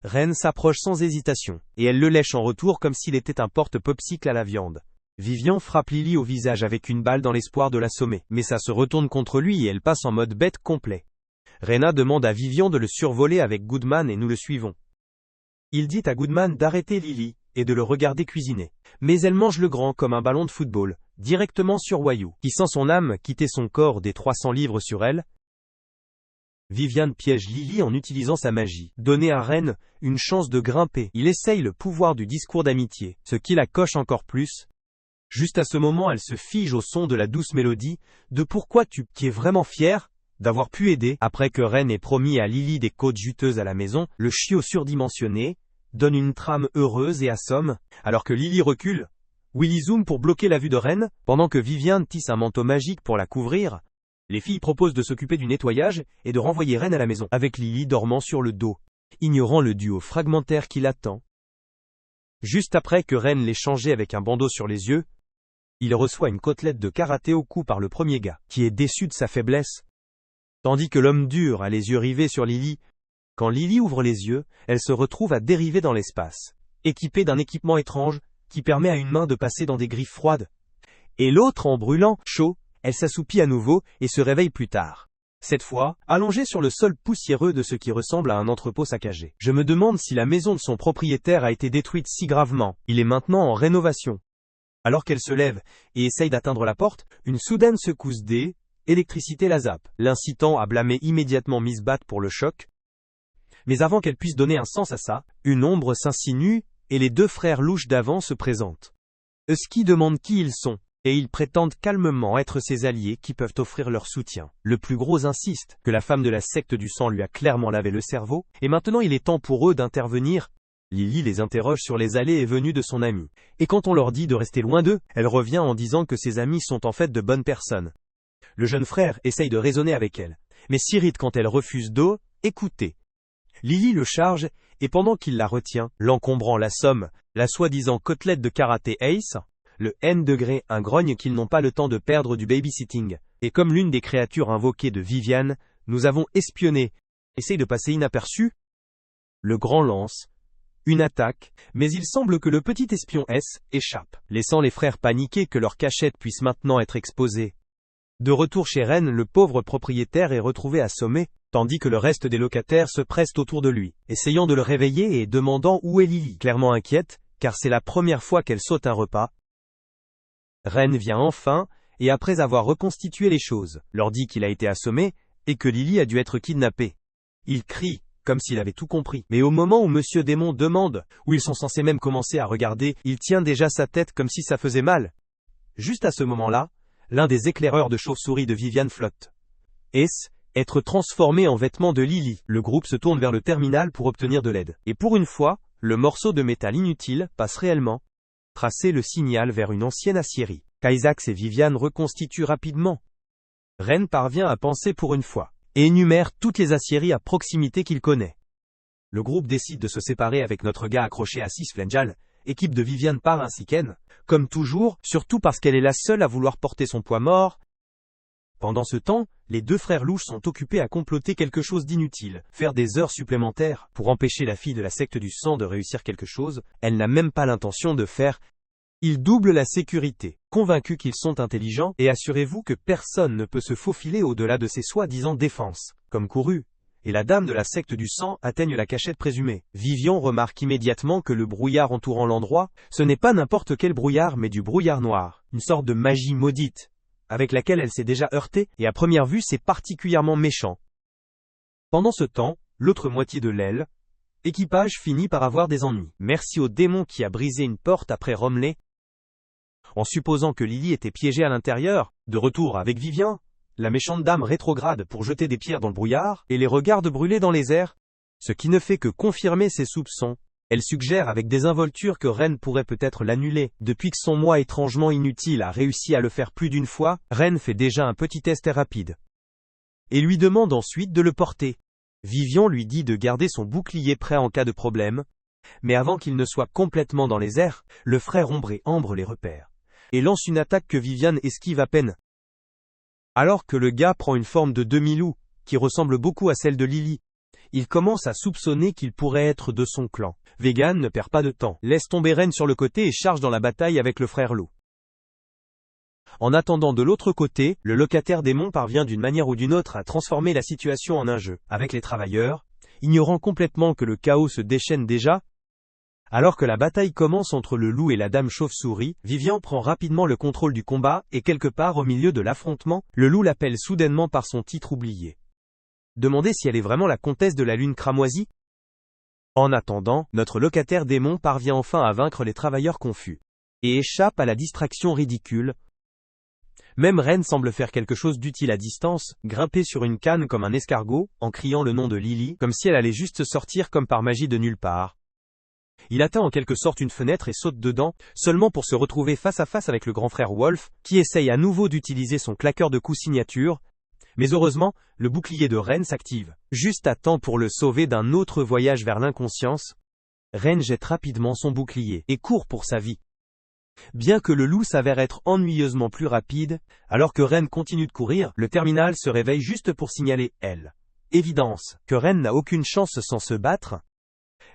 Ren s'approche sans hésitation, et elle le lèche en retour comme s'il était un porte-popsicle à la viande. Vivian frappe Lily au visage avec une balle dans l'espoir de l'assommer, mais ça se retourne contre lui et elle passe en mode bête complet. Rena demande à Vivian de le survoler avec Goodman et nous le suivons. Il dit à Goodman d'arrêter Lily et de le regarder cuisiner. Mais elle mange le grand comme un ballon de football, directement sur Wayu, qui sent son âme quitter son corps des 300 livres sur elle. Vivian piège Lily en utilisant sa magie. Donner à Ren une chance de grimper. Il essaye le pouvoir du discours d'amitié, ce qui la coche encore plus. Juste à ce moment, elle se fige au son de la douce mélodie de Pourquoi tu, qui est vraiment fier d'avoir pu aider. Après que Ren ait promis à Lily des côtes juteuses à la maison, le chiot surdimensionné donne une trame heureuse et assomme, alors que Lily recule. Willy zoom pour bloquer la vue de Ren, pendant que Vivian tisse un manteau magique pour la couvrir. Les filles proposent de s'occuper du nettoyage et de renvoyer Ren à la maison, avec Lily dormant sur le dos, ignorant le duo fragmentaire qui l'attend. Juste après que Ren l'ait changé avec un bandeau sur les yeux, il reçoit une côtelette de karaté au cou par le premier gars, qui est déçu de sa faiblesse. Tandis que l'homme dur a les yeux rivés sur Lily. Quand Lily ouvre les yeux, elle se retrouve à dériver dans l'espace, équipée d'un équipement étrange, qui permet à une main de passer dans des griffes froides. Et l'autre en brûlant chaud, elle s'assoupit à nouveau et se réveille plus tard. Cette fois, allongée sur le sol poussiéreux de ce qui ressemble à un entrepôt saccagé. Je me demande si la maison de son propriétaire a été détruite si gravement. Il est maintenant en rénovation. Alors qu'elle se lève et essaye d'atteindre la porte, une soudaine secousse d'électricité la zappe, l'incitant à blâmer immédiatement Miss Bat pour le choc. Mais avant qu'elle puisse donner un sens à ça, une ombre s'insinue et les deux frères louches d'avant se présentent. Husky demande qui ils sont, et ils prétendent calmement être ses alliés qui peuvent offrir leur soutien. Le plus gros insiste que la femme de la secte du sang lui a clairement lavé le cerveau, et maintenant il est temps pour eux d'intervenir. Lily les interroge sur les allées et venues de son amie. Et quand on leur dit de rester loin d'eux, elle revient en disant que ses amis sont en fait de bonnes personnes. Le jeune frère essaye de raisonner avec elle, mais s'irrite quand elle refuse d'écouter. Lily le charge, et pendant qu'il la retient, l'encombrant l'assomme, la soi-disant côtelette de karaté Ace, le N-degré, un grogne qu'ils n'ont pas le temps de perdre du babysitting. Et comme l'une des créatures invoquées de Vivian, nous avons espionné, essaye de passer inaperçu. Le grand lance une attaque, mais il semble que le petit espion échappe, laissant les frères paniquer que leur cachette puisse maintenant être exposée. De retour chez Ren, le pauvre propriétaire est retrouvé assommé, tandis que le reste des locataires se pressent autour de lui, essayant de le réveiller et demandant où est Lily, clairement inquiète, car c'est la première fois qu'elle saute un repas. Ren vient enfin, et après avoir reconstitué les choses, leur dit qu'il a été assommé, et que Lily a dû être kidnappée. Il crie, comme s'il avait tout compris. Mais au moment où Monsieur Démon demande, où ils sont censés même commencer à regarder, il tient déjà sa tête comme si ça faisait mal. Juste à ce moment-là, l'un des éclaireurs de chauve-souris de Viviane flotte. Est-ce être transformé en vêtements de Lily? Le groupe se tourne vers le terminal pour obtenir de l'aide. Et pour une fois, le morceau de métal inutile passe réellement. Tracer le signal vers une ancienne aciérie. Kaisax et Viviane reconstituent rapidement. Ren parvient à penser pour une fois, et énumère toutes les aciéries à proximité qu'il connaît. Le groupe décide de se séparer avec notre gars accroché à 6 Flenjal, équipe de Viviane part ainsi qu'En, comme toujours, surtout parce qu'elle est la seule à vouloir porter son poids mort. Pendant ce temps, les deux frères louches sont occupés à comploter quelque chose d'inutile, faire des heures supplémentaires, pour empêcher la fille de la secte du sang de réussir quelque chose, elle n'a même pas l'intention de faire. Ils doublent la sécurité, convaincus qu'ils sont intelligents, et assurez-vous que personne ne peut se faufiler au-delà de ces soi-disant défenses, comme couru. Et la dame de la secte du sang atteigne la cachette présumée. Vivian remarque immédiatement que le brouillard entourant l'endroit, ce n'est pas n'importe quel brouillard mais du brouillard noir, une sorte de magie maudite, avec laquelle elle s'est déjà heurtée, et à première vue c'est particulièrement méchant. Pendant ce temps, l'autre moitié de l'aile, équipage finit par avoir des ennuis. Merci au démon qui a brisé une porte après Romley. En supposant que Lily était piégée à l'intérieur, de retour avec Vivian, la méchante dame rétrograde pour jeter des pierres dans le brouillard, et les regarde brûler dans les airs, ce qui ne fait que confirmer ses soupçons. Elle suggère avec désinvolture que Ren pourrait peut-être l'annuler. Depuis que son moi étrangement inutile a réussi à le faire plus d'une fois, Ren fait déjà un petit test rapide. Et lui demande ensuite de le porter. Vivian lui dit de garder son bouclier prêt en cas de problème, mais avant qu'il ne soit complètement dans les airs, le frère Ombre et Ambre les repère, et lance une attaque que Viviane esquive à peine. Alors que le gars prend une forme de demi-loup, qui ressemble beaucoup à celle de Lily, il commence à soupçonner qu'il pourrait être de son clan. Vegan ne perd pas de temps, laisse tomber Ren sur le côté et charge dans la bataille avec le frère loup. En attendant de l'autre côté, le locataire démon parvient d'une manière ou d'une autre à transformer la situation en un jeu, avec les travailleurs, ignorant complètement que le chaos se déchaîne déjà. Alors que la bataille commence entre le loup et la dame chauve-souris, Vivian prend rapidement le contrôle du combat, et quelque part au milieu de l'affrontement, le loup l'appelle soudainement par son titre oublié. Demandez si elle est vraiment la comtesse de la lune cramoisie. En attendant, notre locataire démon parvient enfin à vaincre les travailleurs confus, et échappe à la distraction ridicule. Même Ren semble faire quelque chose d'utile à distance, grimper sur une canne comme un escargot, en criant le nom de Lily, comme si elle allait juste sortir comme par magie de nulle part. Il atteint en quelque sorte une fenêtre et saute dedans, seulement pour se retrouver face à face avec le grand frère Wolf, qui essaye à nouveau d'utiliser son claqueur de coups signature. Mais heureusement, le bouclier de Ren s'active, juste à temps pour le sauver d'un autre voyage vers l'inconscience. Ren jette rapidement son bouclier, et court pour sa vie. Bien que le loup s'avère être ennuyeusement plus rapide, alors que Ren continue de courir, le terminal se réveille juste pour signaler elle. Évidence, que Ren n'a aucune chance sans se battre.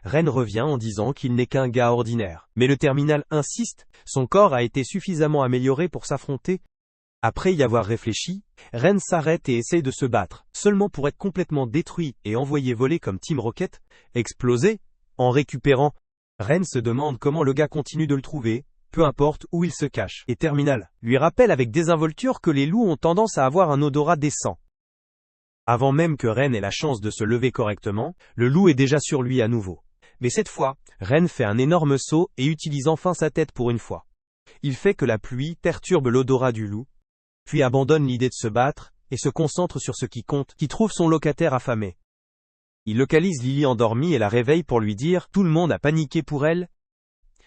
Ren revient en disant qu'il n'est qu'un gars ordinaire, mais le terminal insiste, son corps a été suffisamment amélioré pour s'affronter. Après y avoir réfléchi, Ren s'arrête et essaye de se battre, seulement pour être complètement détruit et envoyé voler comme Team Rocket, explosé, en récupérant. Ren se demande comment le gars continue de le trouver, peu importe où il se cache, et Terminal lui rappelle avec désinvolture que les loups ont tendance à avoir un odorat décent. Avant même que Ren ait la chance de se lever correctement, le loup est déjà sur lui à nouveau. Mais cette fois, Ren fait un énorme saut et utilise enfin sa tête pour une fois. Il fait que la pluie perturbe l'odorat du loup, puis abandonne l'idée de se battre, et se concentre sur ce qui compte, qui trouve son locataire affamé. Il localise Lily endormie et la réveille pour lui dire « Tout le monde a paniqué pour elle ».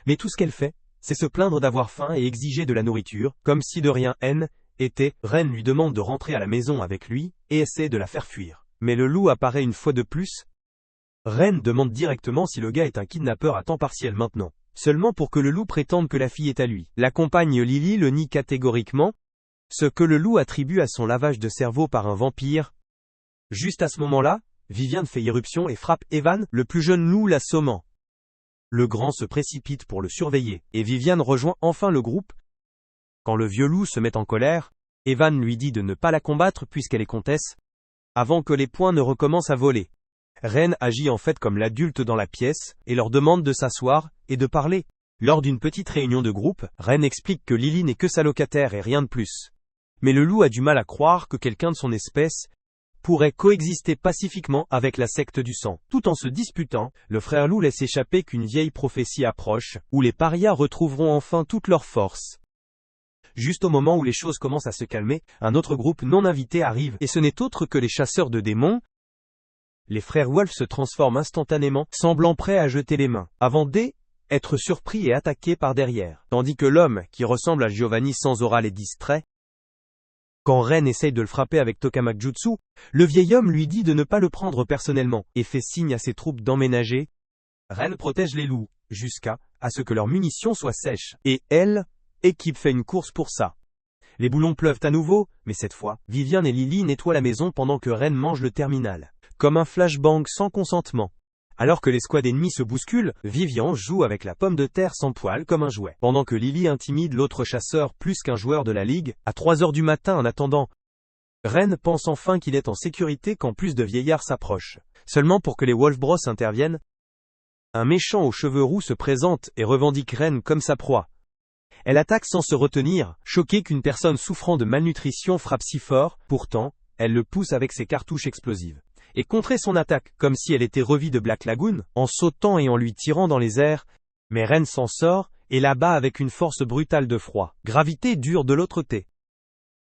Mais tout ce qu'elle fait, c'est se plaindre d'avoir faim et exiger de la nourriture, comme si de rien était. Ren lui demande de rentrer à la maison avec lui, et essaie de la faire fuir. Mais le loup apparaît une fois de plus. Ren demande directement si le gars est un kidnappeur à temps partiel maintenant, seulement pour que le loup prétende que la fille est à lui. La compagne Lily le nie catégoriquement, ce que le loup attribue à son lavage de cerveau par un vampire. Juste à ce moment-là, Viviane fait irruption et frappe Evan, le plus jeune loup l'assommant. Le grand se précipite pour le surveiller, et Viviane rejoint enfin le groupe. Quand le vieux loup se met en colère, Evan lui dit de ne pas la combattre puisqu'elle est comtesse, avant que les poings ne recommencent à voler. Ren agit en fait comme l'adulte dans la pièce, et leur demande de s'asseoir, et de parler. Lors d'une petite réunion de groupe, Ren explique que Lily n'est que sa locataire et rien de plus. Mais le loup a du mal à croire que quelqu'un de son espèce pourrait coexister pacifiquement avec la secte du sang. Tout en se disputant, le frère loup laisse échapper qu'une vieille prophétie approche, où les parias retrouveront enfin toute leur force. Juste au moment où les choses commencent à se calmer, un autre groupe non invité arrive, et ce n'est autre que les chasseurs de démons. Les frères Wolf se transforment instantanément, semblant prêts à jeter les mains, avant d'être surpris et attaqués par derrière, tandis que l'homme, qui ressemble à Giovanni sans aura les distrait. Quand Ren essaye de le frapper avec Tokamak-jutsu, le vieil homme lui dit de ne pas le prendre personnellement, et fait signe à ses troupes d'emménager. Ren protège les loups, jusqu'à ce que leurs munitions soient sèches, et l'équipe fait une course pour ça. Les boulons pleuvent à nouveau, mais cette fois, Vivian et Lily nettoient la maison pendant que Ren mange le terminal. Comme un flashbang sans consentement. Alors que l'escouade ennemie se bouscule, Vivian joue avec la pomme de terre sans poil comme un jouet, pendant que Lily intimide l'autre chasseur plus qu'un joueur de la ligue, à 3 heures du matin en attendant. Ren pense enfin qu'il est en sécurité quand plus de vieillards s'approchent, seulement pour que les Wolf Bros interviennent. Un méchant aux cheveux roux se présente et revendique Ren comme sa proie. Elle attaque sans se retenir, choquée qu'une personne souffrant de malnutrition frappe si fort, pourtant, elle le pousse avec ses cartouches explosives. Et contrer son attaque, comme si elle était revue de Black Lagoon, en sautant et en lui tirant dans les airs, mais Ren s'en sort, et l'abat avec une force brutale de froid. Gravité dure de l'autre côté.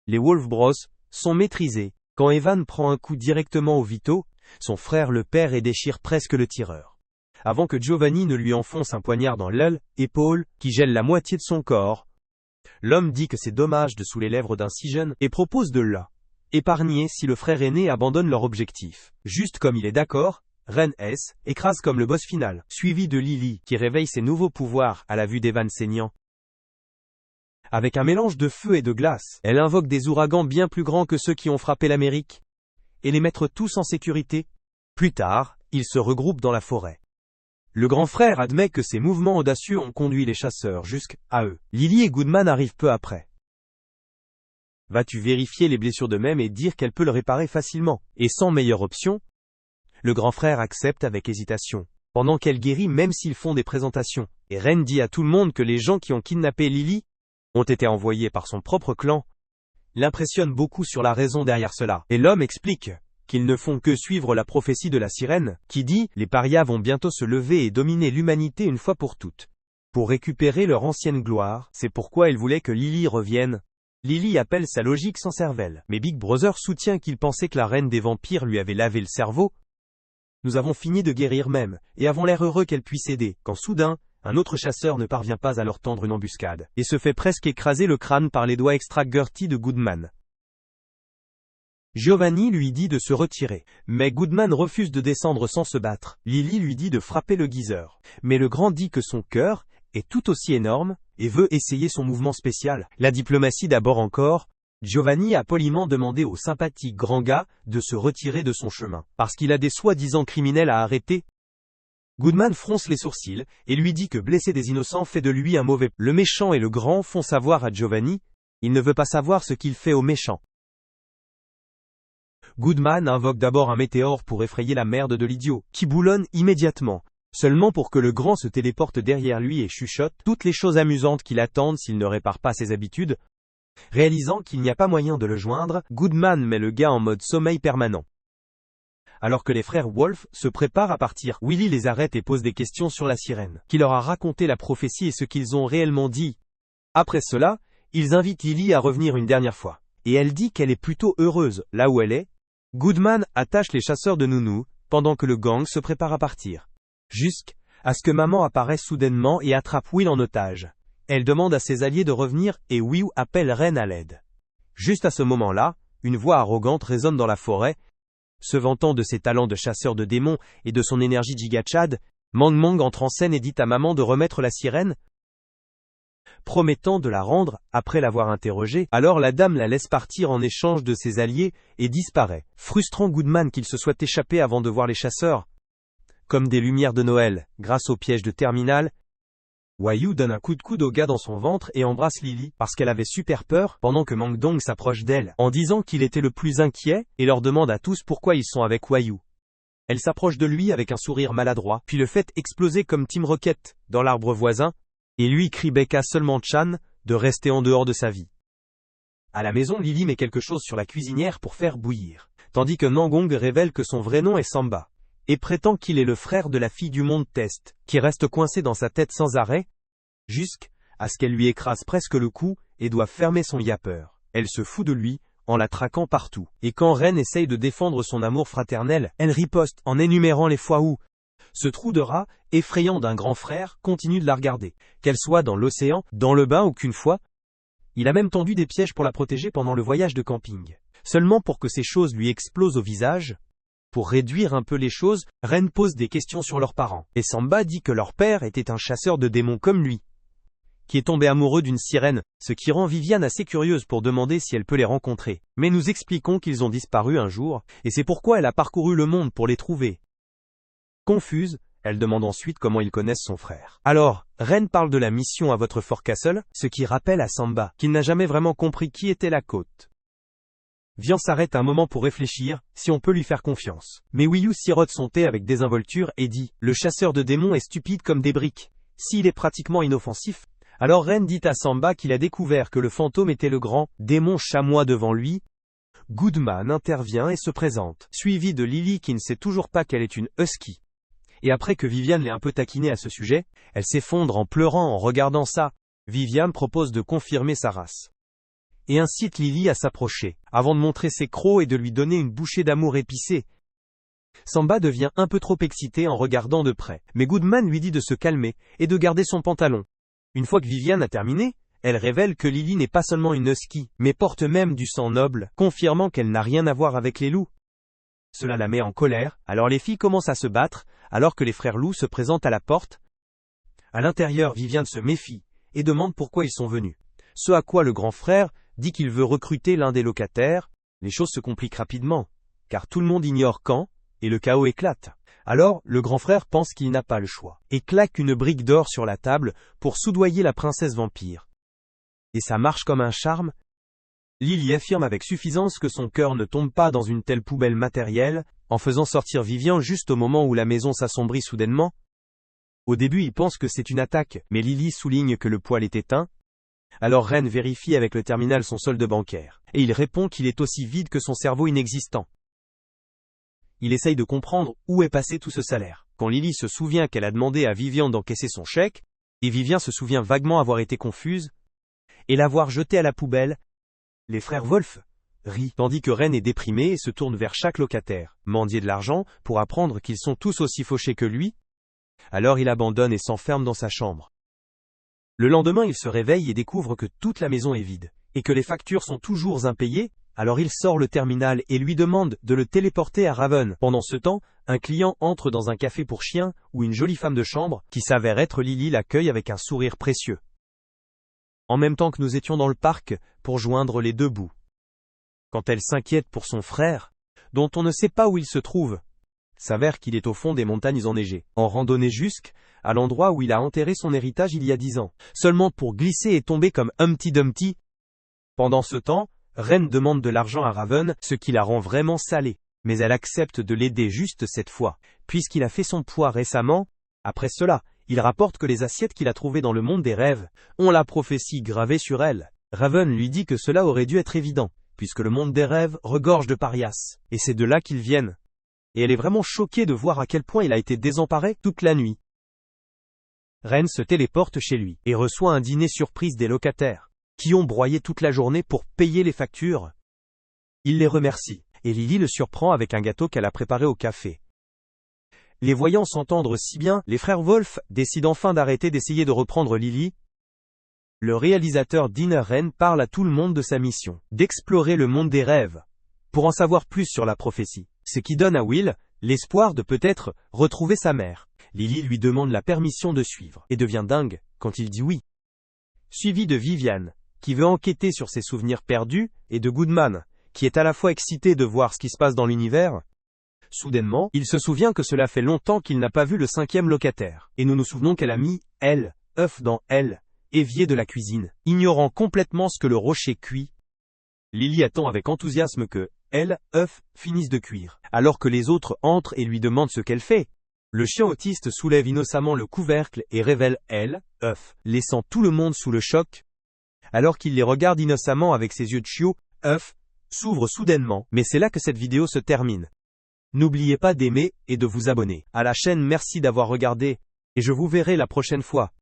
Les Wolf Bros sont maîtrisés, quand Evan prend un coup directement au vito, son frère le perd et déchire presque le tireur. Avant que Giovanni ne lui enfonce un poignard dans l'épaule, qui gèle la moitié de son corps. L'homme dit que c'est dommage de sous les lèvres d'un si jeune, et propose de épargner si le frère aîné abandonne leur objectif. Juste comme il est d'accord, Ren écrase comme le boss final, suivi de Lily, qui réveille ses nouveaux pouvoirs à la vue d'Evan saignant. Avec un mélange de feu et de glace, elle invoque des ouragans bien plus grands que ceux qui ont frappé l'Amérique, et les mettre tous en sécurité. Plus tard, ils se regroupent dans la forêt. Le grand frère admet que ses mouvements audacieux ont conduit les chasseurs jusqu'à eux. Lily et Goodman arrivent peu après. Vas-tu vérifier les blessures de même et dire qu'elle peut le réparer facilement, et sans meilleure option? Le grand frère accepte avec hésitation, pendant qu'elle guérit même s'ils font des présentations, et Ren dit à tout le monde que les gens qui ont kidnappé Lily ont été envoyés par son propre clan. L'impressionne beaucoup sur la raison derrière cela, et l'homme explique qu'ils ne font que suivre la prophétie de la sirène, qui dit « Les parias vont bientôt se lever et dominer l'humanité une fois pour toutes. Pour récupérer leur ancienne gloire, c'est pourquoi elle voulait que Lily revienne. » Lily appelle sa logique sans cervelle, mais Big Brother soutient qu'il pensait que la reine des vampires lui avait lavé le cerveau. Nous avons fini de guérir même, et avons l'air heureux qu'elle puisse aider, quand soudain, un autre chasseur ne parvient pas à leur tendre une embuscade, et se fait presque écraser le crâne par les doigts extra-gurty de Goodman. Giovanni lui dit de se retirer, mais Goodman refuse de descendre sans se battre. Lily lui dit de frapper le geezer, mais le grand dit que son cœur est tout aussi énorme, et veut essayer son mouvement spécial. La diplomatie d'abord encore. Giovanni a poliment demandé au sympathique grand gars de se retirer de son chemin, parce qu'il a des soi-disant criminels à arrêter. Goodman fronce les sourcils, et lui dit que blesser des innocents fait de lui un mauvais. Le méchant et le grand font savoir à Giovanni, il ne veut pas savoir ce qu'il fait au méchant. Goodman invoque d'abord un météore pour effrayer la merde de l'idiot, qui boulonne immédiatement, seulement pour que le grand se téléporte derrière lui et chuchote toutes les choses amusantes qui l'attendent s'il ne répare pas ses habitudes. Réalisant qu'il n'y a pas moyen de le joindre, Goodman met le gars en mode sommeil permanent. Alors que les frères Wolf se préparent à partir, Willy les arrête et pose des questions sur la sirène, qui leur a raconté la prophétie et ce qu'ils ont réellement dit. Après cela, ils invitent Lily à revenir une dernière fois, et elle dit qu'elle est plutôt heureuse là où elle est. Goodman attache les chasseurs de Nounou, pendant que le gang se prépare à partir. Jusqu'à ce que maman apparaisse soudainement et attrape Will en otage. Elle demande à ses alliés de revenir et Will appelle Ren à l'aide. Juste à ce moment-là, une voix arrogante résonne dans la forêt. Se vantant de ses talents de chasseur de démons et de son énergie gigachad, Mang Mang entre en scène et dit à maman de remettre la sirène, promettant de la rendre après l'avoir interrogée. Alors la dame la laisse partir en échange de ses alliés et disparaît, frustrant Goodman qu'il se soit échappé avant de voir les chasseurs. Comme des lumières de Noël, grâce au piège de terminal, Wayu donne un coup de coude au gars dans son ventre et embrasse Lily, parce qu'elle avait super peur, pendant que Mang Dong s'approche d'elle, en disant qu'il était le plus inquiet, et leur demande à tous pourquoi ils sont avec Wayu. Elle s'approche de lui avec un sourire maladroit, puis le fait exploser comme Team Rocket, dans l'arbre voisin, et lui crie Becca seulement Chan, de rester en dehors de sa vie. À la maison, Lily met quelque chose sur la cuisinière pour faire bouillir, tandis que Nangong révèle que son vrai nom est Samba, et prétend qu'il est le frère de la fille du monde Test, qui reste coincée dans sa tête sans arrêt, jusqu'à ce qu'elle lui écrase presque le cou et doive fermer son yapper. Elle se fout de lui, en la traquant partout. Et quand Ren essaye de défendre son amour fraternel, elle riposte en énumérant les fois où ce trou de rat, effrayant d'un grand frère, continue de la regarder. Qu'elle soit dans l'océan, dans le bain ou qu'une fois, il a même tendu des pièges pour la protéger pendant le voyage de camping. Seulement pour que ces choses lui explosent au visage. Pour réduire un peu les choses, Ren pose des questions sur leurs parents. Et Samba dit que leur père était un chasseur de démons comme lui, qui est tombé amoureux d'une sirène, ce qui rend Viviane assez curieuse pour demander si elle peut les rencontrer. Mais nous expliquons qu'ils ont disparu un jour, et c'est pourquoi elle a parcouru le monde pour les trouver. Confuse, elle demande ensuite comment ils connaissent son frère. Alors, Ren parle de la mission à votre Fort Castle, ce qui rappelle à Samba qu'il n'a jamais vraiment compris qui était la côte. Vian s'arrête un moment pour réfléchir, si on peut lui faire confiance. Mais Wiyu sirote son thé avec désinvolture et dit « Le chasseur de démons est stupide comme des briques. S'il est pratiquement inoffensif. » Alors Ren dit à Samba qu'il a découvert que le fantôme était le grand démon chamois devant lui. Goodman intervient et se présente, suivi de Lily qui ne sait toujours pas qu'elle est une husky. Et après que Viviane l'ait un peu taquinée à ce sujet, elle s'effondre en pleurant en regardant ça. Viviane propose de confirmer sa race. Et incite Lily à s'approcher, avant de montrer ses crocs et de lui donner une bouchée d'amour épicé. Samba devient un peu trop excité en regardant de près, mais Goodman lui dit de se calmer et de garder son pantalon. Une fois que Viviane a terminé, elle révèle que Lily n'est pas seulement une husky, mais porte même du sang noble, confirmant qu'elle n'a rien à voir avec les loups. Cela la met en colère, alors les filles commencent à se battre, alors que les frères loups se présentent à la porte. À l'intérieur, Viviane se méfie, et demande pourquoi ils sont venus. Ce à quoi le grand frère dit qu'il veut recruter l'un des locataires. Les choses se compliquent rapidement, car tout le monde ignore quand, et le chaos éclate. Alors, le grand frère pense qu'il n'a pas le choix, et claque une brique d'or sur la table pour soudoyer la princesse vampire. Et ça marche comme un charme. Lily affirme avec suffisance que son cœur ne tombe pas dans une telle poubelle matérielle, en faisant sortir Vivian juste au moment où la maison s'assombrit soudainement. Au début, il pense que c'est une attaque, mais Lily souligne que le poêle est éteint. Alors Ren vérifie avec le terminal son solde bancaire, et il répond qu'il est aussi vide que son cerveau inexistant. Il essaye de comprendre où est passé tout ce salaire. Quand Lily se souvient qu'elle a demandé à Vivian d'encaisser son chèque, et Vivian se souvient vaguement avoir été confuse, et l'avoir jeté à la poubelle, les frères Wolf rient, tandis que Ren est déprimé et se tourne vers chaque locataire, mendier de l'argent, pour apprendre qu'ils sont tous aussi fauchés que lui. Alors il abandonne et s'enferme dans sa chambre. Le lendemain, il se réveille et découvre que toute la maison est vide, et que les factures sont toujours impayées. Alors il sort le terminal et lui demande de le téléporter à Raven. Pendant ce temps, un client entre dans un café pour chiens, où une jolie femme de chambre, qui s'avère être Lily, l'accueille avec un sourire précieux. En même temps que nous étions dans le parc, pour joindre les deux bouts. Quand elle s'inquiète pour son frère, dont on ne sait pas où il se trouve, s'avère qu'il est au fond des montagnes enneigées, en randonnée jusqu'à l'endroit où il a enterré son héritage il y a 10 ans, seulement pour glisser et tomber comme Humpty Dumpty. Pendant ce temps, Ren demande de l'argent à Raven, ce qui la rend vraiment salée, mais elle accepte de l'aider juste cette fois, puisqu'il a fait son poids récemment. Après cela, il rapporte que les assiettes qu'il a trouvées dans le monde des rêves ont la prophétie gravée sur elles. Raven lui dit que cela aurait dû être évident, puisque le monde des rêves regorge de parias, et c'est de là qu'ils viennent. Et elle est vraiment choquée de voir à quel point il a été désemparé toute la nuit. Ren se téléporte chez lui, et reçoit un dîner surprise des locataires, qui ont broyé toute la journée pour payer les factures. Il les remercie, et Lily le surprend avec un gâteau qu'elle a préparé au café. Les voyant s'entendre si bien, les frères Wolf décident enfin d'arrêter d'essayer de reprendre Lily. Le réalisateur Dinner Ren parle à tout le monde de sa mission, d'explorer le monde des rêves, pour en savoir plus sur la prophétie, ce qui donne à Will l'espoir de peut-être retrouver sa mère. Lily lui demande la permission de suivre, et devient dingue quand il dit oui. Suivi de Viviane, qui veut enquêter sur ses souvenirs perdus, et de Goodman, qui est à la fois excité de voir ce qui se passe dans l'univers. Soudainement, il se souvient que cela fait longtemps qu'il n'a pas vu le 5e locataire, et nous nous souvenons qu'elle a mis œuf dans évier de la cuisine, ignorant complètement ce que le rocher cuit. Lily attend avec enthousiasme que œuf finisse de cuire, alors que les autres entrent et lui demandent ce qu'elle fait. Le chien autiste soulève innocemment le couvercle et révèle œuf, laissant tout le monde sous le choc. alors qu'il les regarde innocemment avec ses yeux de chiot, œuf, s'ouvre soudainement, mais c'est là que cette vidéo se termine. N'oubliez pas d'aimer et de vous abonner à la chaîne. Merci d'avoir regardé, et je vous verrai la prochaine fois.